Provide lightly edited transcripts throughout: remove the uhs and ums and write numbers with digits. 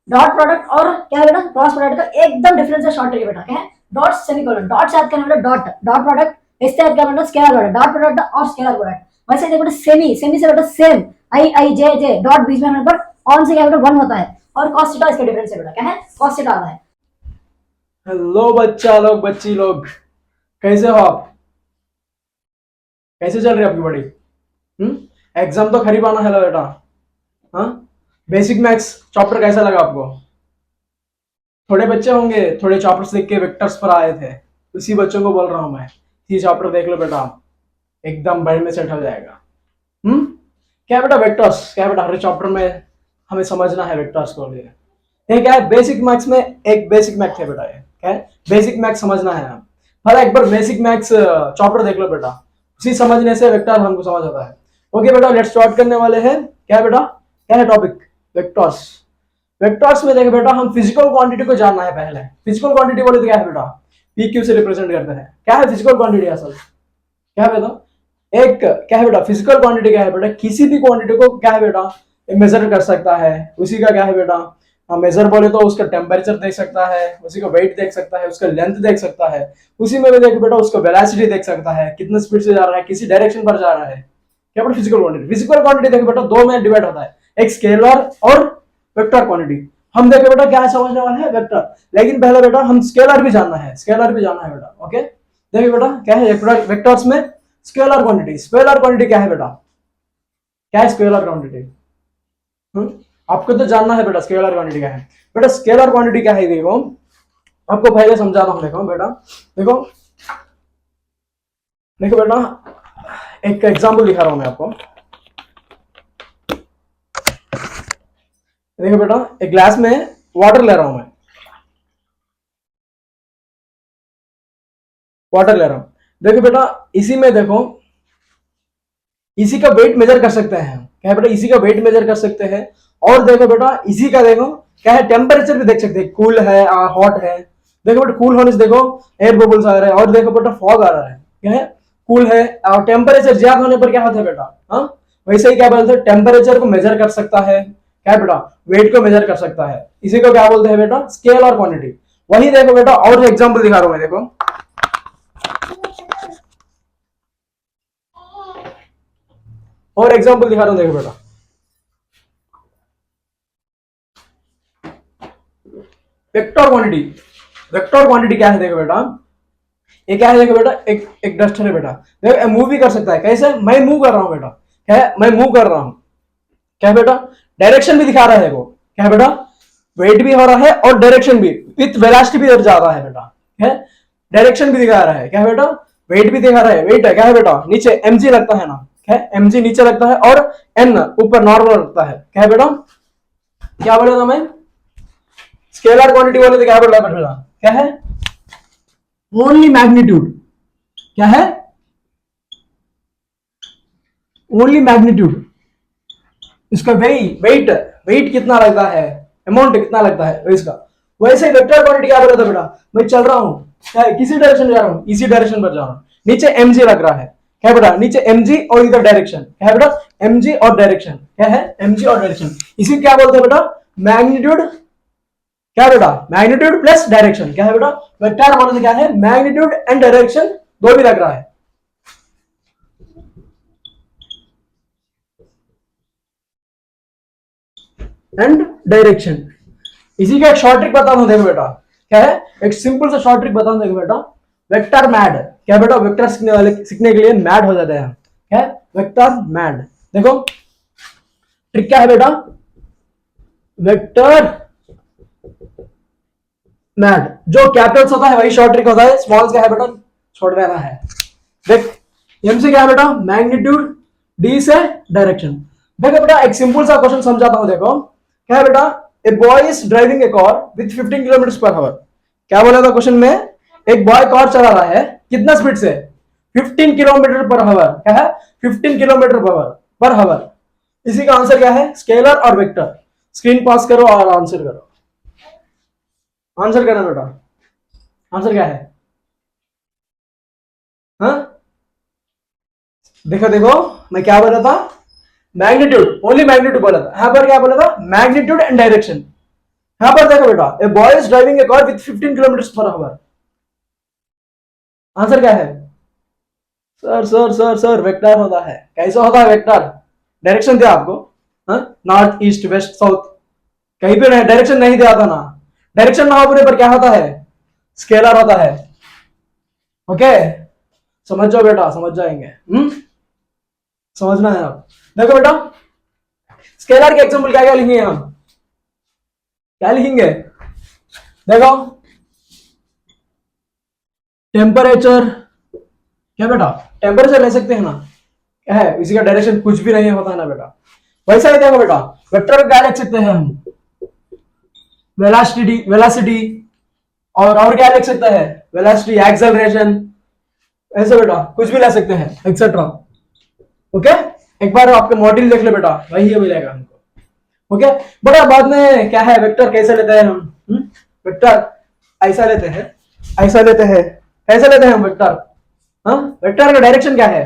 Dot product और क्या है बेटा क्रॉस प्रोडक्ट का एकदम डिफरेंस है शॉर्ट ट्रिक बेटा क्या है डॉट सेमीकोलन डॉट से याद करना बेटा डॉट डॉट प्रोडक्ट इससे याद करना बेटा स्केलर प्रोडक्ट डॉट प्रोडक्ट और स्केलर प्रोडक्ट वैसे देखो बेटा सेमी सेमी से बेटा सेम आई आई जे जे डॉट बीच में हमारे पर ऑन से क्या बेटा वन होता है और cos थीटा इसका डिफरेंस है बेटा क्या है cos थीटा आता है। हेलो बच्चा लोग बच्ची लोग, कैसे हो आप? कैसे चल रही है आपकी पढ़ाई? एग्जाम तो करीब आना है बेटा। हाँ, बेसिक मैथ्स चैप्टर कैसा लगा आपको? थोड़े बच्चे होंगे थोड़े चैप्टर्स देख के वेक्टर्स पर आए थे, उसी बच्चों को बोल रहा हूँ मैं, ये चैप्टर देख लो बेटा, एकदम ब्रेन में सेट हो जाएगा। क्या बेटा वेक्टर्स, क्या बेटा हर चैप्टर में हमें समझना है वेक्टर्स को लिए। ये क्या है, बेसिक मैथ्स में एक बेसिक मैथ है बेटा, ये क्या है बेसिक मैथ्स समझना है। हम भला एक बार बेसिक मैथ्स चैप्टर देख लो बेटा, उसी समझने से वेक्टर हमको समझ आता है। ओके बेटा, लेट्स स्टार्ट करने वाले हैं। क्या बेटा, क्या है टॉपिक? वेक्टर्स। वेक्टर्स में देखो बेटा, हम फिजिकल क्वांटिटी को जानना है पहले। फिजिकल क्वांटिटी बोले तो क्या है बेटा, पी क्यू से रिप्रेजेंट करते हैं। क्या है फिजिकल क्वांटिटी असल? क्या है बेटा, एक क्या है बेटा फिजिकल क्वांटिटी क्या है बेटा, किसी भी क्वांटिटी को क्या है बेटा मेजर कर सकता है। उसी का क्या है बेटा, मेजर बोले तो उसका टेम्परेचर देख सकता है, उसी का वेट देख सकता है, उसका लेंथ देख सकता है, उसी में भी देखो बेटा उसका वेलोसिटी देख सकता है, कितने स्पीड से जा रहा है, किसी डायरेक्शन पर जा रहा है। क्या बेटा फिजिकल क्वांटिटी। फिजिकल क्वांटिटी देखो बेटा दो में डिवाइड होता है, एक स्केलर और वेक्टर क्वांटिटी। हम देखो बेटा क्या समझने वाले हैं, वेक्टर। लेकिन पहले बेटा हम स्केलर भी जानना है, स्केलर भी जानना है बेटा। ओके, देखिए बेटा क्या है वेक्टर्स में स्केलर क्वांटिटी। स्केलर क्वांटिटी क्या है बेटा, क्या है स्केलर क्वांटिटी? आपको तो जानना है बेटा स्केलर क्वांटिटी क्या है। बेटा स्केलर क्वांटिटी क्या है, देखो आपको पहले समझाता हूं। देखो बेटा, देखो देखो बेटा, एक एग्जांपल दिखा रहा हूं मैं आपको। देखो बेटा, एक ग्लास में वाटर ले रहा हूं मैं, वाटर ले रहा हूं। देखो बेटा इसी में देखो, इसी का वेट मेजर कर सकते हैं। क्या है बेटा, इसी का वेट मेजर कर सकते हैं। और देखो बेटा इसी का देखो क्या है, टेम्परेचर भी देख सकते हैं, कूल है हॉट है। देखो बेटा कूल होने से देखो एयर बबल्स आ रहे हैं, और देखो बेटा फॉग आ रहा है। क्या है, कूल है। और टेम्परेचर ज्यादा होने पर क्या होता है बेटा, हाँ वैसे ही क्या बोलते हैं, टेम्परेचर को मेजर कर सकता है। क्या है बेटा, वेट को मेजर कर सकता है। इसी को क्या बोलते हैं बेटा, स्केल और क्वांटिटी। वही देखो बेटा और एग्जाम्पल दिखा रहा हूं मैं, देखो और एग्जाम्पल दिखा रहा हूं। देखो बेटा वेक्टर क्वांटिटी। वेक्टर क्वांटिटी क्या है, देखो बेटा ये क्या है, देखो बेटा एक एक डस्टर है बेटा। देखो मूव भी कर सकता है। कैसे, मैं मूव कर रहा हूं बेटा, क्या है मैं मूव कर रहा हूं। क्या है बेटा, डायरेक्शन भी दिखा रहा है वो। क्या है बेटा, वेट भी हो रहा है और डायरेक्शन भी, विथ वेलोसिटी भी जा रहा है बेटा। है, डायरेक्शन भी दिखा रहा है। क्या है बेटा, वेट भी दिखा रहा है। वेट है क्या है बेटा, नीचे एमजी लगता है ना, क्या है एमजी नीचे लगता है और एन ऊपर नॉर्मल लगता है। क्या है बेटा, क्या बोला था मैं, स्केलर क्वांटिटी बोले तो क्या बोला बेटा, क्या है ओनली मैग्नीट्यूड। क्या है, ओनली मैग्नीट्यूड। इसका वेट वेट वेट कितना लगता है, अमाउंट कितना लगता है इसका। वैसे वेक्टर क्वांटिटी क्या बोला था बेटा, मैं चल रहा हूँ, किसी डायरेक्शन जा रहा हूँ, इसी डायरेक्शन पर जा रहा हूँ, नीचे एमजी लग रहा है। क्या बेटा, नीचे एमजी और इधर डायरेक्शन। क्या है बेटा, एमजी और डायरेक्शन। क्या है, एमजी और डायरेक्शन। इसी क्या बोलते हैं बेटा, मैग्नीट्यूड। क्या बेटा, मैग्नीट्यूड प्लस डायरेक्शन। क्या है बेटा, वेक्टर बोलते क्या है, मैग्नीट्यूड एंड डायरेक्शन दो भी लग रहा है। And direction. इसी का एक शॉर्ट ट्रिक बता दूं, देखो बेटा क्या है, एक सिंपल सा शॉर्ट ट्रिक बता दूं, देखो बेटा वेक्टर मैड। क्या बेटा, वेक्टर सीखने वाले सीखने के लिए मैड हो जाते हैं। क्या है, वेक्टर मैड। देखो ट्रिक क्या है बेटा, वेक्टर मैड। जो कैपिटल्स होता है वही शॉर्ट ट्रिक होता है, स्मॉल्स क्या है बेटा छोड़ देना है। देख एम से क्या है बेटा, मैग्नीट्यूड, डी से डायरेक्शन। देखो बेटा एक सिंपल सा क्वेश्चन समझाता हूं। देखो क्या है बेटा, a boy is driving A car with 15 kilometre per hour. क्या बोला था क्वेश्चन में, एक बॉय कार चला रहा है कितना स्पीड से, 15 किलोमीटर पर आवर। क्या है, 15 किलोमीटर पर आवर। इसी का आंसर क्या है, स्केलर और वेक्टर। स्क्रीन पास करो और आंसर करो। आंसर करना बेटा, आंसर क्या है, हाँ देखो देखो मैं क्या बोला था, मैग्नीट्यूड, ओनली मैग्नीट्यूड बोला था। यहां पर क्या बोला था, मैग्नीट्यूड एंड डायरेक्शन। यहां पर देखो बेटा, a boy is driving A car with 15 kilometre per hour. Answer क्या है? Sir sir sir sir vector होता है। कैसा होता है वेक्टर? डायरेक्शन दिया आपको, नॉर्थ ईस्ट वेस्ट साउथ, कहीं पे डायरेक्शन नहीं दिया था ना। डायरेक्शन ना होने पर क्या होता है? स्केलर होता है। ओके, समझ जाओ बेटा, समझ जाएंगे। समझना है आप। देखो बेटा, स्केलर के एग्जांपल क्या क्या लिखेंगे हम? क्या लिखेंगे? देखो, टेम्परेचर, क्या बेटा टेम्परेचर ले सकते हैं ना, क्या है इसी का डायरेक्शन कुछ भी नहीं होता है ना बेटा। वैसा ही देखो बेटा, वेक्टर का क्या लिख सकते हैं हम? वेलोसिटी, वेलोसिटी, और क्या लिख सकते हैं? वेलोसिटी, एक्सेलरेशन, ऐसे बेटा कुछ भी ले सकते हैं, एक्सेट्रा। ओके, एक बार आपके मॉड्यूल देख ले बेटा, वही मिलेगा हमको। ओके बेटा, बाद में क्या है, वेक्टर कैसे लेते हैं हम? वेक्टर ऐसा लेते हैं, ऐसा लेते हैं, कैसे लेते हैं हम वेक्टर? वेक्टर का डायरेक्शन क्या है?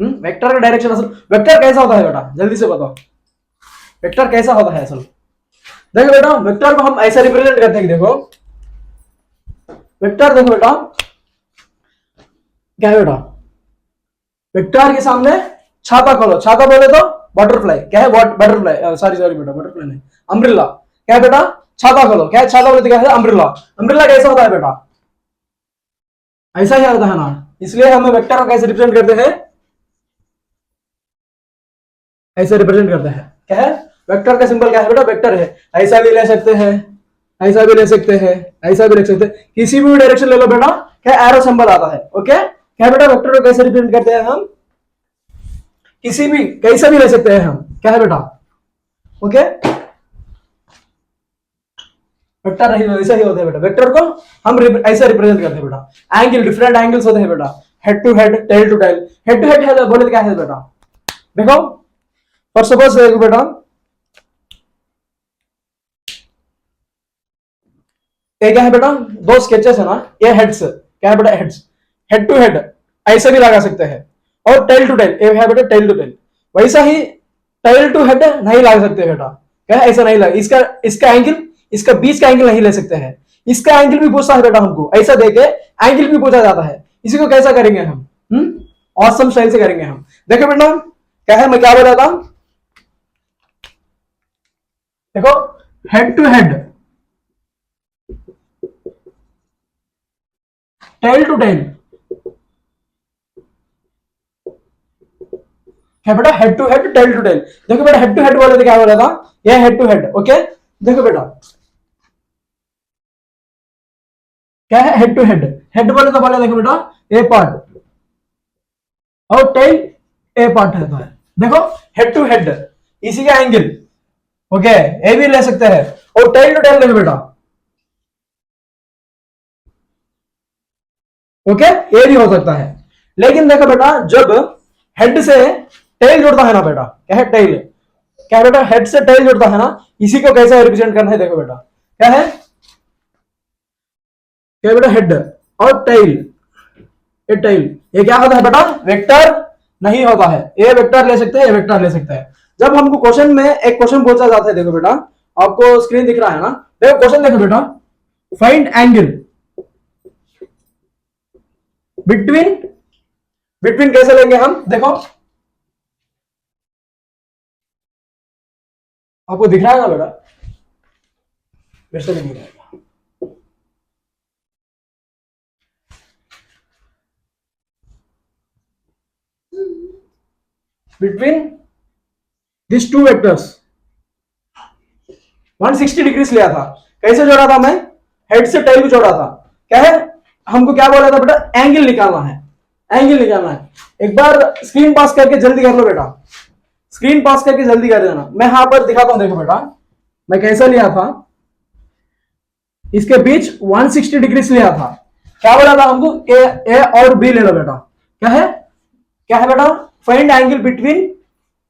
वेक्टर का डायरेक्शन, असल वेक्टर कैसा होता है बेटा, जल्दी से बताओ, वेक्टर कैसा होता है असल? देखो बेटा, वेक्टर को हम ऐसा रिप्रेजेंट करते हैं, देखो वेक्टर, देखो बेटा क्या है बेटा, वेक्टर के सामने छाता खोलो, छाता बोले तो बटरफ्लाई, क्या है बटरफ्लाई, सॉरी सॉरी बेटा, बटरफ्लाई नहीं, अम्ब्रेला। क्या है बेटा? छाता खोलो, क्या है छाता बोले तो क्या है? अम्ब्रेला। अम्ब्रेला कैसा होता है बेटा? ऐसा ही होता है ना, इसलिए हमें वेक्टर को कैसे रिप्रेजेंट करते हैं? ऐसे रिप्रेजेंट करते हैं। क्या है वेक्टर का सिंबल? क्या है बेटा? वेक्टर है। ऐसा भी ले सकते हैं, ऐसा भी ले सकते हैं, ऐसा भी ले सकते हैं, किसी भी डायरेक्शन ले लो बेटा, क्या एरो सिंबल आता है। ओके, क्या बेटा वेक्टर को कैसे रिप्रेजेंट करते हैं हम? किसी भी, कैसा भी ले सकते हैं हम, क्या है बेटा? ओके, वेक्टर ऐसा ही होता है बेटा, वेक्टर को हम ऐसा रिप्रेजेंट करते हैं बेटा। एंगल, डिफरेंट एंगल्स होते हैं बेटा, head to head, tail to tail. Head to head बोले तो क्या है बेटा? देखो, फॉर सपोज देखो बेटा, ये क्या है बेटा? दो स्केचेस है ना, ये हेड्स, क्या है बेटा? हेड्स, हेड टू हेड ऐसे भी लगा सकते हैं, और टेल टू टेल, ये है बेटा टेल टू टेल। वैसा ही टेल टू हेड नहीं लगा सकते बेटा, क्या है? ऐसा नहीं लगा, इसका एंगल, इसका बीच का एंगल नहीं ले सकते हैं। इसका एंगल भी पूछता है बेटा हमको, ऐसा देके एंगल भी पूछा जाता है। इसी को कैसा करेंगे हम? ऑसम स्टाइल से करेंगे हम। देखो बेटा, क्या है, मैं क्या बोल रहा था, देखो head to head, tail to tail, क्या बेटा? Head to head, tail to tail. देखो बेटा, हेड टू हेड बोले तो क्या बोला था? ये हेड टू हेड। ओके, देखो बेटा, क्या है हेड टू हेड? हेड बोले तो बोले, देखो बेटा ए पार्ट, और टेल ए पार्ट रहता है। देखो हेड टू हेड, इसी का एंगल, ओके, ए भी ले सकते हैं, और टेल टू टेल देखो बेटा, ओके, ये भी हो सकता है। लेकिन देखो बेटा, जब हेड से टेल जुड़ता है ना बेटा, क्या है? टेल, क्या है बेटा? हेड से टेल जुड़ता है ना, इसी को कैसे रिप्रेजेंट करना है? देखो बेटा, क्या है, क्या बेटा? हेड और टेल, ये टेल, ये क्या होता है बेटा? वेक्टर नहीं होता है। ये वेक्टर ले सकते हैं, ये वेक्टर ले सकते हैं। जब हमको क्वेश्चन में एक क्वेश्चन पूछा जाता है, देखो बेटा, आपको स्क्रीन दिख रहा है ना, देखो क्वेश्चन देखो बेटा, फाइंड एंगल बिटवीन, बिटवीन कैसे लेंगे हम? देखो, आपको दिख रहा है ना बेटा, फिर से नहीं रहेगा। Between this two vectors 160 degrees लिया था। कैसे जोड़ा था मैं? हेड से टेल को जोड़ा था। क्या है, हमको क्या बोला था बेटा? एंगल निकालना है, एंगल निकालना है। एक बार स्क्रीन पास करके जल्दी कर लो बेटा, स्क्रीन पास करके जल्दी कर देना। मैं यहां पर दिखाता हूं, देखो बेटा मैं कैसा लिया था, इसके बीच 160 डिग्रीज लिया था। क्या बोला था हमको? ए और बी ले लो बेटा। क्या है, क्या है बेटा? Find angle between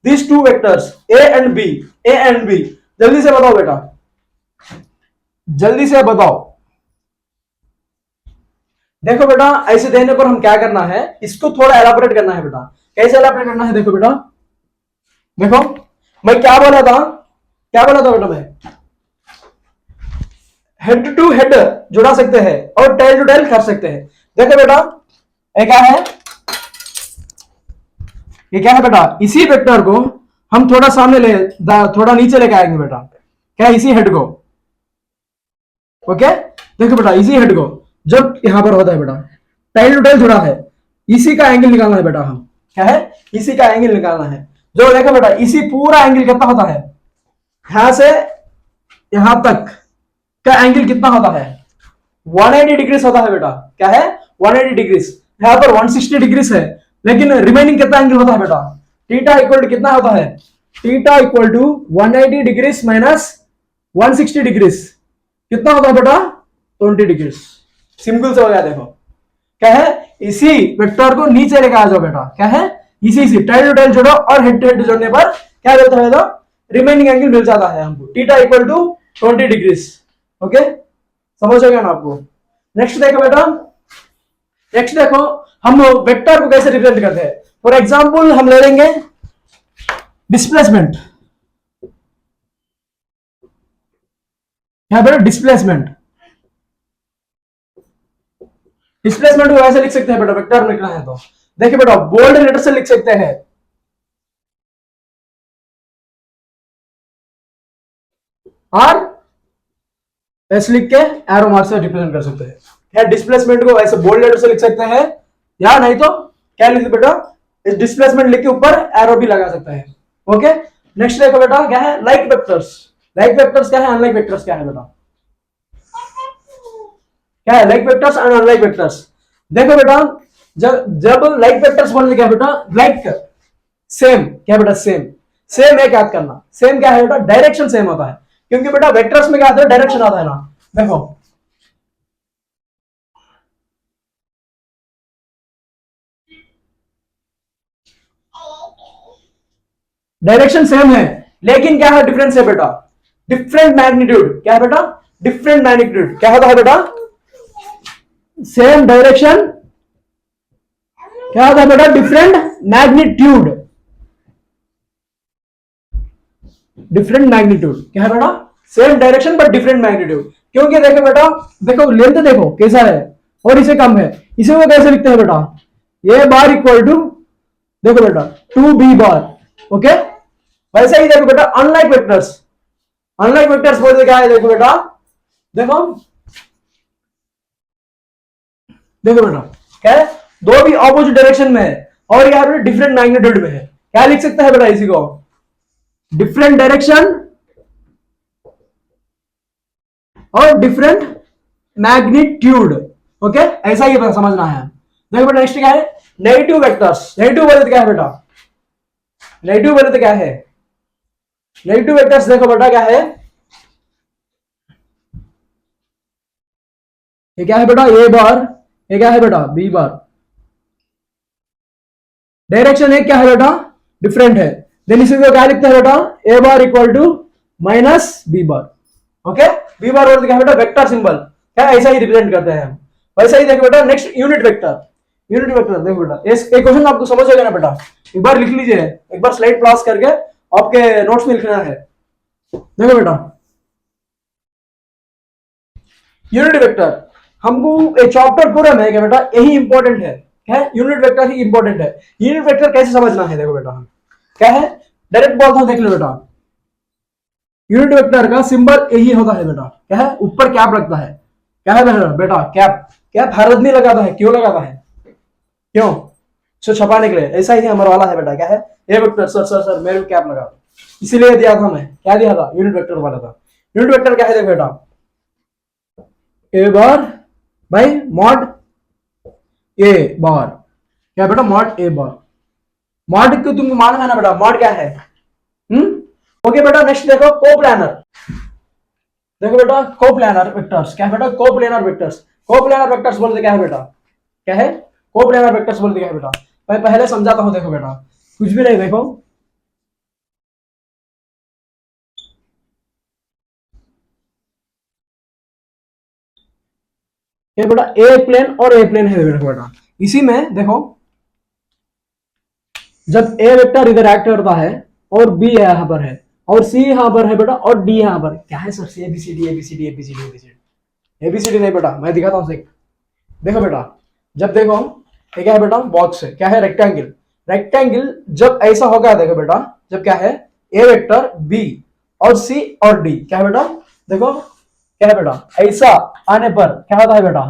this two vectors A and B, A and B. जल्दी से बताओ बेटा, जल्दी से बताओ। देखो बेटा, ऐसे देने पर हम क्या करना है, इसको थोड़ा एलाबोरेट करना है बेटा। कैसे एलाबोरेट करना है? देखो बेटा, देखो मैं क्या बोला था, क्या बोला था बेटा मैं? हेड टू हेड जुड़ा सकते हैं और टेल टू टेल कर सकते हैं। देखो बेटा ये क्या है, ये क्या है बेटा, इसी वेक्टर को हम थोड़ा सामने थोड़ा नीचे लेके आएंगे बेटा, क्या इसी हेड को, ओके। देखो बेटा इसी हेड को जब यहां पर होता है बेटा, टेल टू टेल जुड़ा है, इसी का एंगल निकालना है बेटा, हम क्या है, इसी का एंगल निकालना है। जो देखो बेटा इसी पूरा एंगल कितना होता है, यहां से यहां तक का एंगल कितना होता है, 180 डिग्रीज होता है बेटा, क्या है 180 डिग्रीज। यहां पर 160 डिग्रीज है, लेकिन रिमेनिंग कितना एंगल होता है बेटा, थीटा इक्वल टू कितना होता है, theta equal to 180 degrees minus 160 degrees कितना होता है बेटा, 20 डिग्रीज। सिंपल से हो गया। देखो क्या है, इसी वेक्टर को नीचे लेकर आ जाओ बेटा, क्या है इसी टेल टू टेल जोड़ो और हेड टू हेड जोड़ने पर क्या होता है, रिमेनिंग एंगल मिल जाता है हमको, theta equal to 20 degrees. Okay समझ हो गया ना आपको। नेक्स्ट देखो बेटा, नेक्स्ट देखो हम वेक्टर को कैसे रिप्रेजेंट करते हैं। फॉर एग्जांपल हम ले लेंगे डिस्प्लेसमेंट, यहां पर डिस्प्लेसमेंट, डिस्प्लेसमेंट को ऐसे लिख सकते हैं बेटा, वेक्टर में लिखना है तो देखिए बेटा बोल्ड लेटर से लिख सकते हैं, और ऐसे लिख के एरो मार्क से रिप्रेजेंट कर सकते हैं। क्या डिस्प्लेसमेंट को ऐसे बोल्ड लेटर से लिख सकते हैं, या नहीं तो क्या लिखते बेटा, इस डिस्प्लेसमेंट लिख के ऊपर एरो भी लगा सकते हैं। ओके नेक्स्ट देखो बेटा क्या है, लाइक वेक्टर्स। लाइक वेक्टर्स क्या है, अनलाइक वेक्टर्स क्या है बेटा, क्या है like vectors and unlike vectors. देखो बेटा जब लाइक वेक्टर्स बोलते क्या बेटा, लाइक सेम, क्या बेटा सेम, सेम एक याद करना, सेम क्या है बेटा, डायरेक्शन सेम होता है, क्योंकि बेटा वेक्टर्स में क्या आता है, डायरेक्शन आता है ना। देखो डायरेक्शन सेम है, लेकिन क्या है डिफरेंस है बेटा, डिफरेंट मैग्नीट्यूड। क्या है बेटा, डिफरेंट मैग्नीट्यूड। क्या होता है बेटा, सेम डायरेक्शन, क्या होता है बेटा, डिफरेंट मैग्नीट्यूड, डिफरेंट मैग्नीट्यूड। क्या है बेटा, same direction but different magnitude. क्योंकि देखो बेटा, देखो लेंथ देखो कैसा है और इसे कम है, इसे वो कैसे लिखते हैं बेटा, ए बार इक्वल टू, देखो बेटा 2b बार। ओके वैसे ही देखो बेटा अनलाइक वेक्टर्स, अनलाइक वेक्टर्स बोलते क्या है, देखो बेटा, देखो देखो बेटा क्या है, दो भी ऑपोजिट डायरेक्शन में है और यहाँ पे डिफरेंट मैग्नीट्यूड में है, क्या लिख सकते हैं बेटा इसी को, डिफरेंट डायरेक्शन और डिफरेंट मैग्नीट्यूड। ओके ऐसा ही समझना है। देखो बेटा नेक्स्ट क्या है, नेगेटिव वेक्टर्स। नेगेटिव बोले तो क्या है बेटा, नेगेटिव बोले तो क्या है, नेगेटिव वेक्टर्स देखो बेटा क्या है, ये क्या है बेटा ए बार, ये क्या है बेटा बी बार, डायरेक्शन एक क्या है बेटा, डिफरेंट है, देन इसी को क्या लिखते हैं बेटा, A bar equal to minus B bar. Okay B bar बोलते क्या है बेटा, वेक्टर सिंबल, क्या ऐसा ही रिप्रेजेंट करते हैं हम। वैसा ही देखो बेटा next unit vector. Unit vector देखो बेटा, एक क्वेश्चन आपको समझ हो गया ना बेटा, एक बार लिख लीजिए, एक बार स्लाइड पास करके आपके नोट्स में लिखना है। देखो बेटा यूनिट वेक्टर हमको एक चैप्टर पूरा में क्या बेटा यही इंपॉर्टेंट है, क्या है यूनिट वेक्टर ही इंपॉर्टेंट है। यूनिट वेक्टर कैसे समझना है, देखो बेटा हम क्या है, डायरेक्ट बोलता हूं देख लो बेटा, यूनिट वेक्टर का सिंबल यही होता है बेटा, क्या है ऊपर कैप लगता है, क्या है बेटा कैप, कैप हर आदमी लगाता है, क्यों लगाता है, क्यों, सो छपाने के लिए। ऐसा ही हमारा वाला है बेटा, क्या है ये वेक्टर, सर सर सर मेरे को कैप लगा, इसीलिए दिया था मैं, क्या दिया था, यूनिट वेक्टर वाला था। यूनिट वेक्टर क्या है देखो बेटा, A bar by mod A bar, क्या बेटा मॉड ए बार, मॉड को तुमको मालूम है ना बेटा, मॉड क्या है। ओके बेटा नेक्स्ट देखो कोप्लानर। देखो बेटा कोप्लानर वेक्टर्स, क्या है बेटा कोप्लानर वेक्टर्स। कोप्लानर वेक्टर्स बोलते क्या है बेटा, क्या है कोप्लानर वेक्टर्स बोलते क्या है बेटा, मैं पहले समझाता हूं। देखो बेटा कुछ भी नहीं, देखो ये बेटा ए प्लेन और ए प्लेन है बेटा, इसी में देखो जब ए वेक्टर इधर एक्ट करता है और बी यहां पर है और सी यहां पर है बेटा और डी यहां पर, क्या है sir C ABCD ABCD ABCD ABCD, ABCD नहीं बेटा, मैं दिखाता हूँ। देखो बेटा, जब देखो ये क्या है बेटा, बॉक्स है, क्या है, रेक्टेंगल। रेक्टेंगल जब ऐसा होगा, देखो बेटा, जब क्या है, ए वेक्टर, बी और सी और डी, क्या है बेटा, देखो क्या है बेटा, ऐसा आने पर क्या होता है बेटा,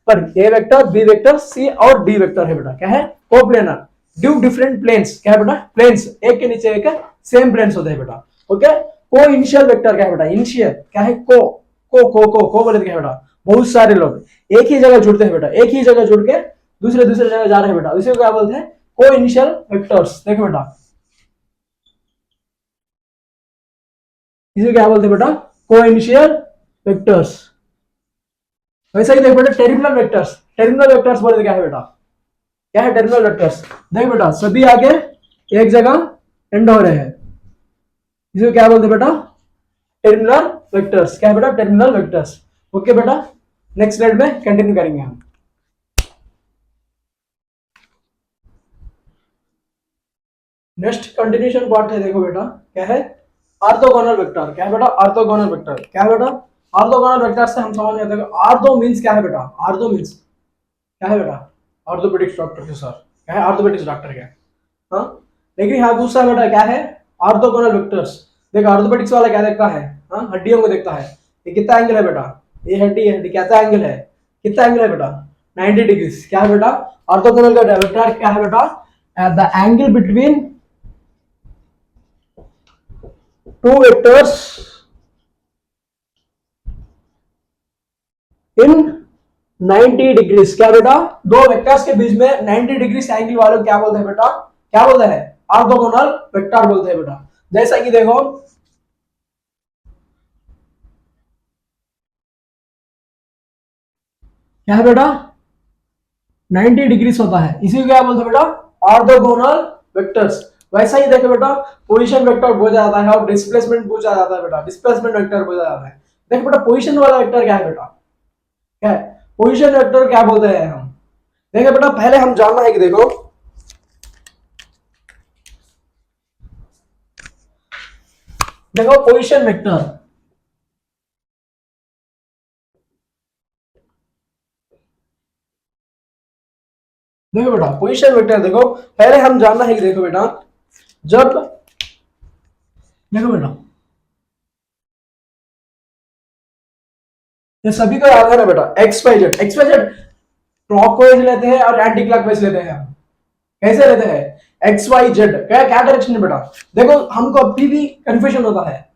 पर ए वेक्टर, बी वेक्टर, सी और डी वेक्टर है बेटा, क्या है, कोप्लेनर, ड्यू डिफरेंट प्लेन्स, क्या है बेटा, प्लेन्स एक के नीचे एक सेम प्लेन्स होते हैं बेटा। ओके, को इनिशियल वेक्टर क्या है बेटा, इनिशियल क्या है, को बोले क्या है बेटा, बहुत सारे लोग एक ही जगह जुड़ते हैं बेटा, एक ही जगह जुड़ के दूसरे दूसरे जगह जा रहे हैं बेटा, इसी को क्या बोलते हैं, को इनिशियल वेक्टर्स। देखो बेटा, इसे क्या बोलते हैं बेटा, को इनिशियल वेक्टर्स। वैसे ही देखो बेटा, टर्मिनल वेक्टर्स, टर्मिनल वेक्टर्स बोलते क्या है बेटा, क्या है टर्मिनल वेक्टर्स। देखो बेटा, सभी आगे एक जगह एंड हो रहे हैं, इसे क्या बोलते हैं बेटा, टर्मिनल वेक्टर्स। क्या है बेटा, टर्मिनल वेक्टर्स। ओके बेटा, नेक्स्ट स्लाइड में कंटिन्यू करेंगे हम। नेक्स्ट कंटिन्यूशन पार्ट है, देखो बेटा क्या है, ऑर्थोगोनल वेक्टर। क्या है बेटा, ऑर्थोगोनल वेक्टर। क्या है बेटा, ऑर्थोगोनल वेक्टर से हम समझ गए थे, ऑर्थो मींस क्या है बेटा, ऑर्थो मींस क्या है बेटा, ऑर्थोपेडिक्स डॉक्टर के सर, क्या है, ऑर्थोपेडिक्स डॉक्टर क्या, हाँ, लेकिन यहाँ पूछता है बेटा क्या है, ऑर्थोगोनल वेक्टर्स। देखो ऑर्थोपेडिक्स वाला क्या देखता है, हाँ, हड्डियों को देखता है, ये कितना एंगल है बेटा, ये हड्डी कितना एंगल है, कितना एंगल है बेटा, 90 डिग्री। क्या है बेटा, ऑर्थोगोनल का वेक्टर क्या है बेटा, the angle between two vectors in 90 degrees. क्या बेटा, दो वेक्टर्स के बीच में 90 डिग्री एंगल वाले क्या बोलते हैं बेटा, क्या बोलते हैं, ऑर्थोगोनल वेक्टर बोलते हैं बेटा। जैसा कि देखो क्या है बेटा, 90 डिग्री होता है, इसी को क्या बोलते हैं बेटा, ऑर्थोगोनल वेक्टर्स। वैसा ही देखो बेटा, पोजीशन वेक्टर बोला जाता है और डिस्प्लेसमेंट पूछा जाता है बेटा, डिस्प्लेसमेंट वेक्टर बोला जाता है। देखो बेटा, पोजीशन वाला वेक्टर क्या है बेटा, क्या है, पोजीशन वेक्टर क्या बोलते हैं हम। देखो बेटा, पहले हम जानना है कि देखो पोजीशन वेक्टर, देखो बेटा पोजीशन वेक्टर, देखो पहले हम जानना है कि देखो बेटा, जब देखो बेटा, ये सभी को याद है ना बेटा, x y z, x y z clockwise लेते हैं और एंटी क्लॉकवाइज लेते हैं। हम कैसे लेते हैं, एक्स वाई जेड, क्या क्या डायरेक्शन है बेटा, देखो हमको अभी भी कंफ्यूजन होता है,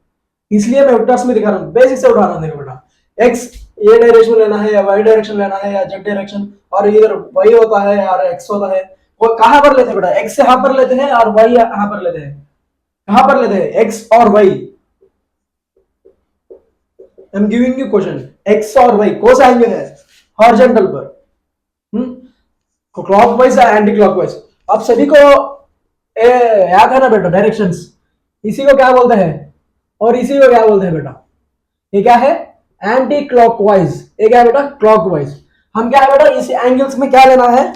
इसलिए मैं वेक्टर्स में दिखा रहा हूँ, बेसिक से उठा रहा हूँ। देखो बेटा, एक्स ये डायरेक्शन लेना है या वाई डायरेक्शन लेना है या जेड डायरेक्शन, और इधर वाई होता है और एक्स होता है, वो कहां पर लेते हैं बेटा, एक्स यहां पर लेते हैं और वाई यहां पर लेते हैं, कहां पर लेते हैं, एक्स और y. I am giving you question, x और वाई कौन सा एंगल है, हॉरिजॉन्टल पर, क्लॉकवाइज या एंटी क्लॉकवाइज। अब सभी को याद है ना बेटा डायरेक्शंस, इसी को क्या बोलते हैं और इसी को क्या बोलते हैं बेटा, ये क्या है, एंटी क्लॉकवाइज, ये क्या है बेटा, क्लॉकवाइज। हम क्या है बेटा, इस एंगल्स में क्या लेना है,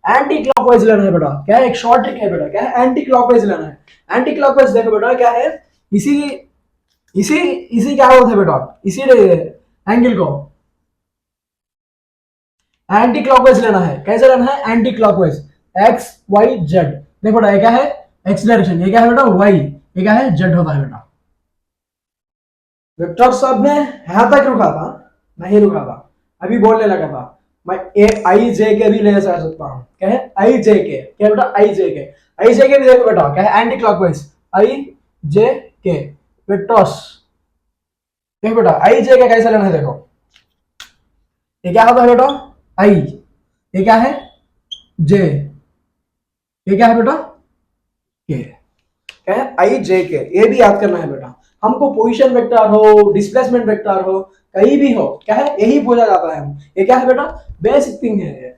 एंटी क्लॉकवाइज लेना है बेटा। क्या है, एक शॉर्ट ट्रिक है बेटा, क्या है, एंटी क्लॉकवाइज लेना है। एंटी क्लॉकवाइज देखो बेटा क्या है, इसी इसी इसी क्या बोलते हैं बेटा, इसी एंगल को एंटी क्लॉकवाइज लेना है। कैसे लेना है, anticlockwise, x y z. देखो बेटा, ये क्या है, एक्स डायरेक्शन, ये क्या है बेटा, वाई, ये क्या है, जेड होता है बेटा। वेक्टर साहब ने यहां तक रुका था, नहीं रुका था, अभी बोलने लगा था, मैं ए आई जे के भी ले जा सकता हूं। क्या है, आई जे के, क्या बेटा, आई जे के, आई जे के भी देखो बेटा, क्या है, एंटी क्लॉकवाइज, आई जे के वेक्टर्स। देखो बेटा, आई जे के कैसे लेना है, देखो ये क्या होता है बेटा, आई, ये क्या है, जे, ये क्या है बेटा, के, क्या है, आई जे के, ये भी याद करना है बेटा। हमको पोजीशन वेक्टर हो, डिस्प्लेसमेंट वेक्टर हो, कहीं भी हो, क्या है, यही पूछा जाता है। हम ये क्या है बेटा, बेसिक थिंग है ये।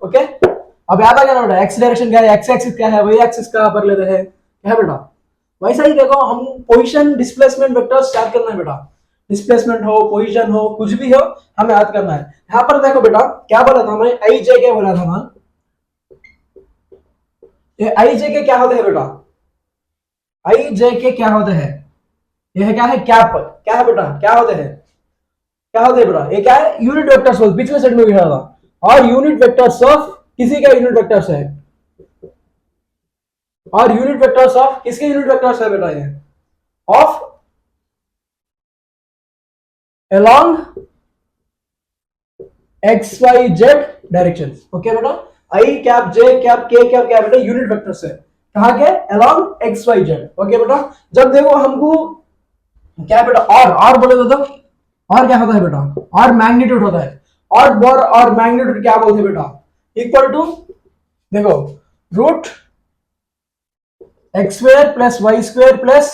ओके, अब याद आ गया ना बेटा, एक्स डायरेक्शन क्या है, एक्स एक्सिस क्या है, वाई एक्सिस कहां पर लेते हैं, क्या है बेटा। वैसा ही देखो, हम पोजीशन डिस्प्लेसमेंट वेक्टर्स याद करना है बेटा, डिस्प्लेसमेंट हो, पोजीशन हो, कुछ भी हो, हमें याद करना है। यहाँ पर देखो बेटा, क्या बोला था मैं, आई जे के बोला था ना, ये आई जे के क्या होते हैं बेटा, आई जे के क्या होते हैं, यह क्या है, कैप, क्या है बेटा, क्या होते हैं, क्या होता है बेटा, ये क्या है, यूनिट वेक्टर्स ऑफ, पिछले सेट में लिखा था, और यूनिट वेक्टर्स ऑफ किसी का यूनिट वेक्टर्स है, और यूनिट वेक्टर्स ऑफ किसके यूनिट वेक्टर्स है बेटा, ये of along x y z direction. Okay बेटा, i cap j cap k cap क्या बेटा, यूनिट वेक्टर्स है, कहाँ के, along x y z. Okay बेटा, जब देखो हमको क्या बेटा, और बोले तो और क्या होता है बेटा, और मैग्नीट्यूड होता है, और मैग्नीट्यूड क्या बोलते हैं बेटा, इक्वल टू, देखो root x square plus y square plus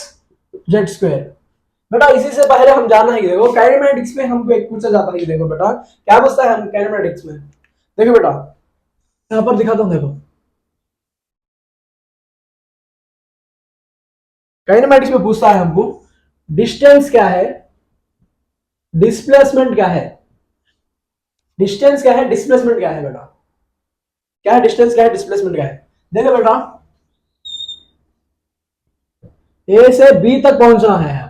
z square. बेटा इसी से पहले हम जाना है, देखो काइनेमैटिक्स में हमको एक पूछा जाता है, देखो बेटा क्या पूछता है हम काइनेमैटिक्स में, देखो बेटा यहां पर दिखाता हूं, देखो काइनेमैटिक्स में पूछता है हमको डिस्टेंस क्या है, डिस्प्लेसमेंट क्या है, डिस्टेंस क्या है, डिस्प्लेसमेंट क्या है बेटा, क्या है डिस्टेंस, क्या है डिस्प्लेसमेंट, क्या है। देखो बेटा ए से बी तक पहुंचना है,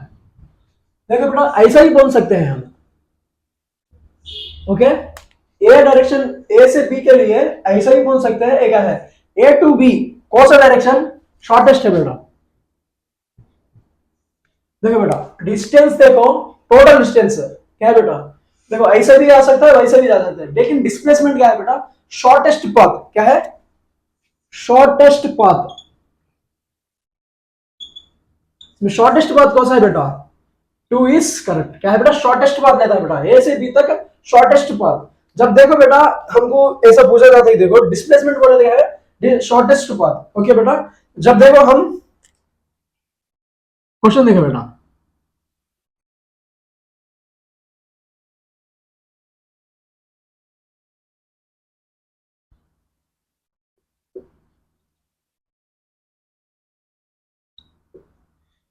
देखो बेटा ऐसा ही पहुंच सकते हैं हम, ओके, ए डायरेक्शन ए से बी के लिए ऐसा ही पहुंच सकते हैं, क्या है ए टू बी, कौन सा डायरेक्शन शॉर्टेस्ट है बेटा, देखो बेटा डिस्टेंस, देखो टोटल डिस्टेंस क्या है बेटा, देखो ऐसा भी आ सकता है वैसा भी जा सकता है, लेकिन डिस्प्लेसमेंट क्या है बेटा, शॉर्टेस्ट पाथ, क्या है शॉर्टेस्ट पाथ, शॉर्टेस्ट पाथ कौन सा है बेटा, टू इज करेक्ट, क्या है बेटा शॉर्टेस्ट पाथ लेता है बेटा, ए से बी तक शॉर्टेस्ट पाथ। जब देखो बेटा हमको ऐसा पूछा जाता है, देखो डिस्प्लेसमेंट बोला गया है शॉर्टेस्ट पाथ। ओके बेटा, जब देखो हम क्वेश्चन देखो बेटा,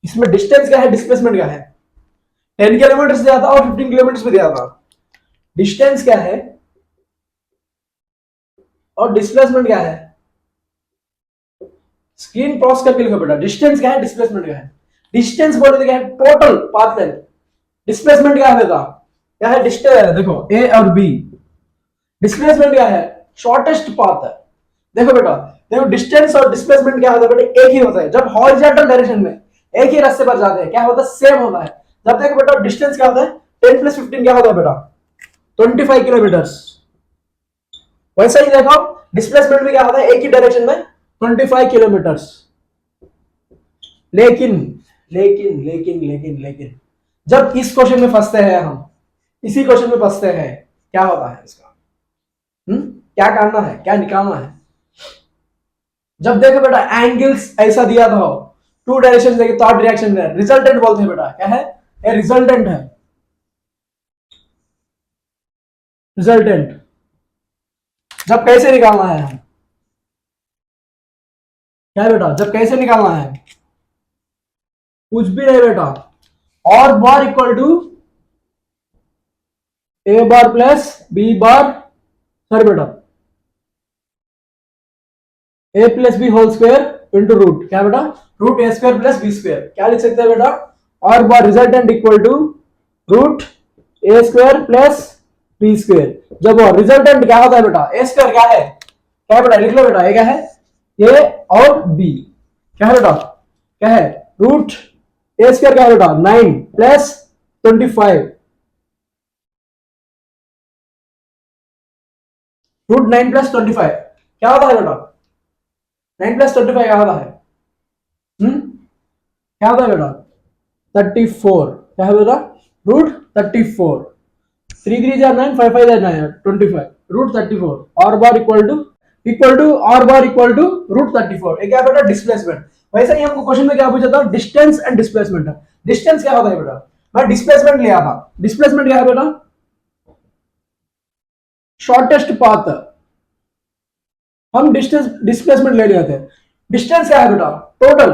इसमें डिस्टेंस क्या है, डिस्प्लेसमेंट क्या है, 10 किलोमीटर दिया था और 15 किलोमीटर भी दिया था, डिस्टेंस क्या है और डिस्प्लेसमेंट क्या है, स्क्रीन क्रॉस करके लिखो बेटा, डिस्टेंस क्या है डिस्प्लेसमेंट क्या है, डिस्टेंस बोले क्या है टोटल पाथ लेंथ, डिस्प्लेसमेंट क्या है बेटा, क्या है डिस्टेंस, देखो ए और बी, डिस्प्लेसमेंट क्या है शॉर्टेस्ट पाथ है। देखो बेटा, देखो डिस्टेंस और डिस्प्लेसमेंट क्या होता है बेटा, एक ही होता है, जब हॉरिजॉन्टल डायरेक्शन में एक ही रास्ते पर जाते हैं क्या होता है, सेम होता है। जब देखो बेटा डिस्टेंस क्या होता है, 10 प्लस 15 क्या होता है बेटा, 25 किलोमीटर्स। वैसा ही देखो डिस्प्लेसमेंट भी क्या होता है, एक ही डायरेक्शन में 25 किलोमीटर्स। लेकिन लेकिन लेकिन लेकिन लेकिन जब इस क्वेश्चन में फंसते हैं हम, इसी क्वेश्चन में फंसते हैं, क्या होता है इसका, क्या करना है, क्या निकालना है। जब देखो बेटा एंगल्स ऐसा दिया था, टू डायरेक्शन देखिए, थर्ड डायरेक्शन में रिजल्टेंट बोलते हैं बेटा, क्या है ये रिजल्टेंट है, रिजल्टेंट। जब कैसे निकालना है हम, क्या है बेटा, जब कैसे निकालना है, कुछ भी नहीं बेटा, R bar equal to A bar plus B bar, sorry बेटा A plus B whole square into root, क्या बेटा root A square plus B square, क्या लिख सकते हैं बेटा, R bar resultant equal to root A square plus B square. जब वो रिजल्टेंट क्या होता है बेटा, ए स्क्वायर क्या है, क्या बेटा लिख लो बेटा, ये क्या है ए और बी, क्या है बेटा, क्या है रूट ए स्क्वायर क्या है बेटा 9 प्लस 25, रूट 9 प्लस 25 क्या होता है बेटा, 9 प्लस 25 क्या होता है, क्या होता है बेटा 34, क्या है बेटा रूट 34, 3 3 जा 9 5 5 जा 9 25 रूट 34, और बार इक्वल टू और बार इक्वल टू रूट 34, ये क्या बेटा डिस्प्लेसमेंट। वैसे ही हमको क्वेश्चन में क्या पूछा था, डिस्टेंस एंड डिस्प्लेसमेंट है। डिस्टेंस क्या होता है बेटा, मैं डिस्प्लेसमेंट लिया था, डिस्प्लेसमेंट क्या है बेटा शॉर्टेस्ट पाथ, हम डिस्टेंस डिस्प्लेसमेंट ले लिए थे। डिस्टेंस क्या है बेटा टोटल,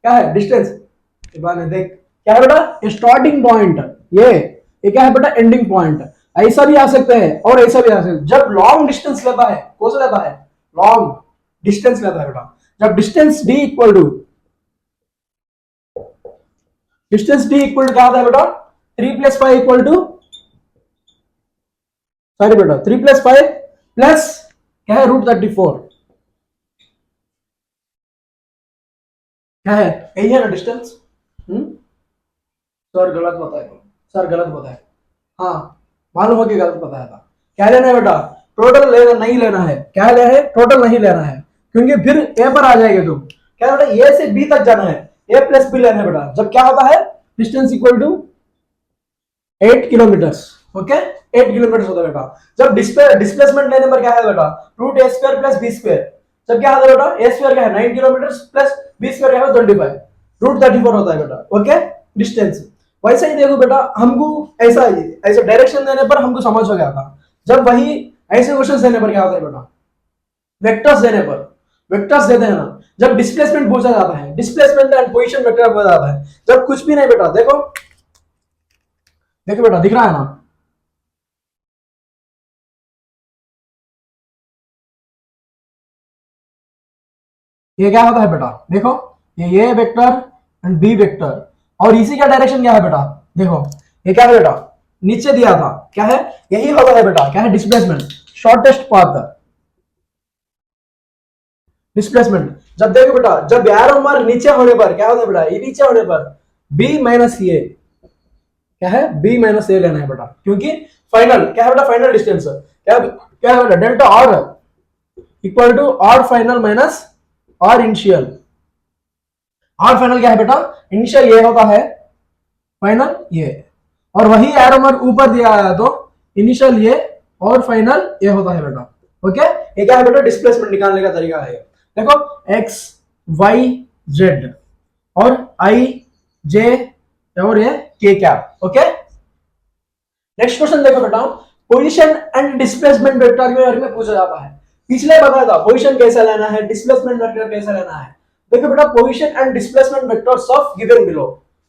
क्या है डिस्टेंस, देख क्या है बेटा स्टार्टिंग पॉइंट, ये क्या है बेटा एंडिंग पॉइंट। ऐसा भी आ सकते हैं और ऐसा भी आ सकते हैं। जब लॉन्ग डिस्टेंस लेता है, कौन सा लेता है लॉन्ग डिस्टेंस लेता है बेटा, जब डिस्टेंस डी इक्वल टू क्या होता है बेटा 3 प्लस 5 इक्वल टू सॉरी बेटा 3 + 5 प्लस क्या है √34, क्या है यही है ना डिस्टेंस। सर गलत बताए, सर गलत बताए, हाँ मालूम हो कि गलत बताया था। क्या लेना है बेटा, टोटल लेना नहीं लेना है, क्या लेना है टोटल नहीं लेना है, क्योंकि फिर ए पर आ जाएंगे तुम। क्या बेटा ए से बी तक जाना है, ए प्लस बी लेना है बेटा, जब क्या होता है distance equal to 8 kilometres. Okay 8 kilometre होता है बेटा। जब डिस्प्लेसमेंट लेने पर क्या है बेटा √a² + b², जब क्या होता है बेटा a² क्या है 9 किलोमीटर प्लस b² क्या है 25, √34 होता है बेटा। ओके डिस्टेंस वैसे ही देखो बेटा, हमको ऐसा ऐसे डायरेक्शन देने पर हमको समझ हो गया था। जब वही ऐसे क्वेश्चन देने पर क्या होता है बेटा, वेक्टर्स देने पर, वेक्टर्स देते हैं ना, जब डिस्प्लेसमेंट पूछा जाता है, डिस्प्लेसमेंट एंड पोजीशन वेक्टर पूछा जाता है, जब कुछ भी नहीं बेटा, देखो देखो बेटा दिख रहा है ना, ये क्या होता है बेटा, देखो ये वेक्टर एंड बी वेक्टर, और इसी का डायरेक्शन क्या है बेटा, देखो ये क्या है बेटा नीचे दिया था, क्या है यही होता है बेटा, क्या है डिस्प्लेसमेंट, शॉर्टेस्ट पाथ डिस्प्लेसमेंट। जब देखो बेटा जब एरो मार्क नीचे होने पर क्या होता है बेटा, ये नीचे होने पर बी माइनस ए, क्या है बी माइनस ए लेना है बेटा, क्योंकि फाइनल क्या है बेटा, फाइनल डिस्टेंस क्या क्या है बेटा, delta r equal to r final minus r initial. R final क्या है बेटा, इनिशियल ये होता है, फाइनल ये, और वही एरो मार्क ऊपर दिया है तो इनिशियल ये और फाइनल ये होता है बेटा। ओके ये क्या है बेटा, डिस्प्लेसमेंट निकालने का तरीका है। देखो एक्स वाई जेड और आई जे और ये के कैप। ओके नेक्स्ट क्वेश्चन देखो बेटा, पोजीशन एंड डिस्प्लेसमेंट वेक्टर के बारे में पूछा जाता है। पिछले बताया था पोजीशन कैसे लेना है, डिस्प्लेसमेंट वेक्टर कैसे लेना है। देखो बेटा position and displacement vectors of given below.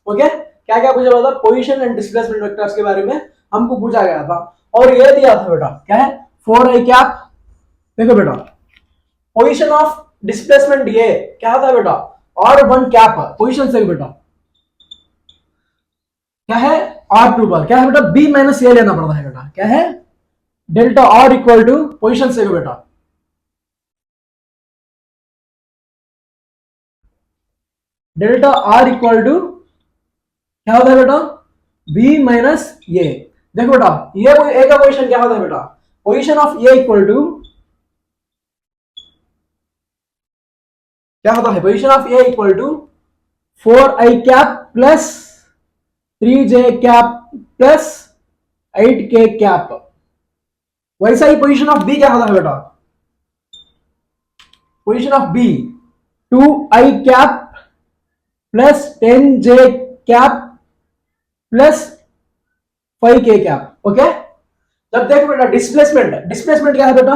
Okay क्या क्या पूछा था, पोजीशन एंड डिस्प्लेसमेंट वेक्टर्स के बारे में हमको पूछा गया था, और ये दिया था बेटा क्या है 4i कैप। देखो बेटा पोजीशन ऑफ डिस्प्लेसमेंट ये क्या था बेटा r1 कैप, पोजीशन से बेटा क्या है r2 पर, क्या है बेटा b माइनस ए लेना पड़ता है बेटा, क्या है delta r equal to position से बेटा, डेल्टा r इक्वल टू क्या होता है बेटा b माइनस ए। देखो बेटा ये ए का पोजीशन क्या होता है बेटा, position of A equal to क्या होता है, position of A equal to 4i cap plus 3j cap plus 8k cap. वैसा ही पोजीशन ऑफ बी क्या होता है बेटा, position of B 2i cap plus 10j cap plus 5k cap. Okay जब देखो बेटा डिस्प्लेसमेंट, डिस्प्लेसमेंट क्या है बेटा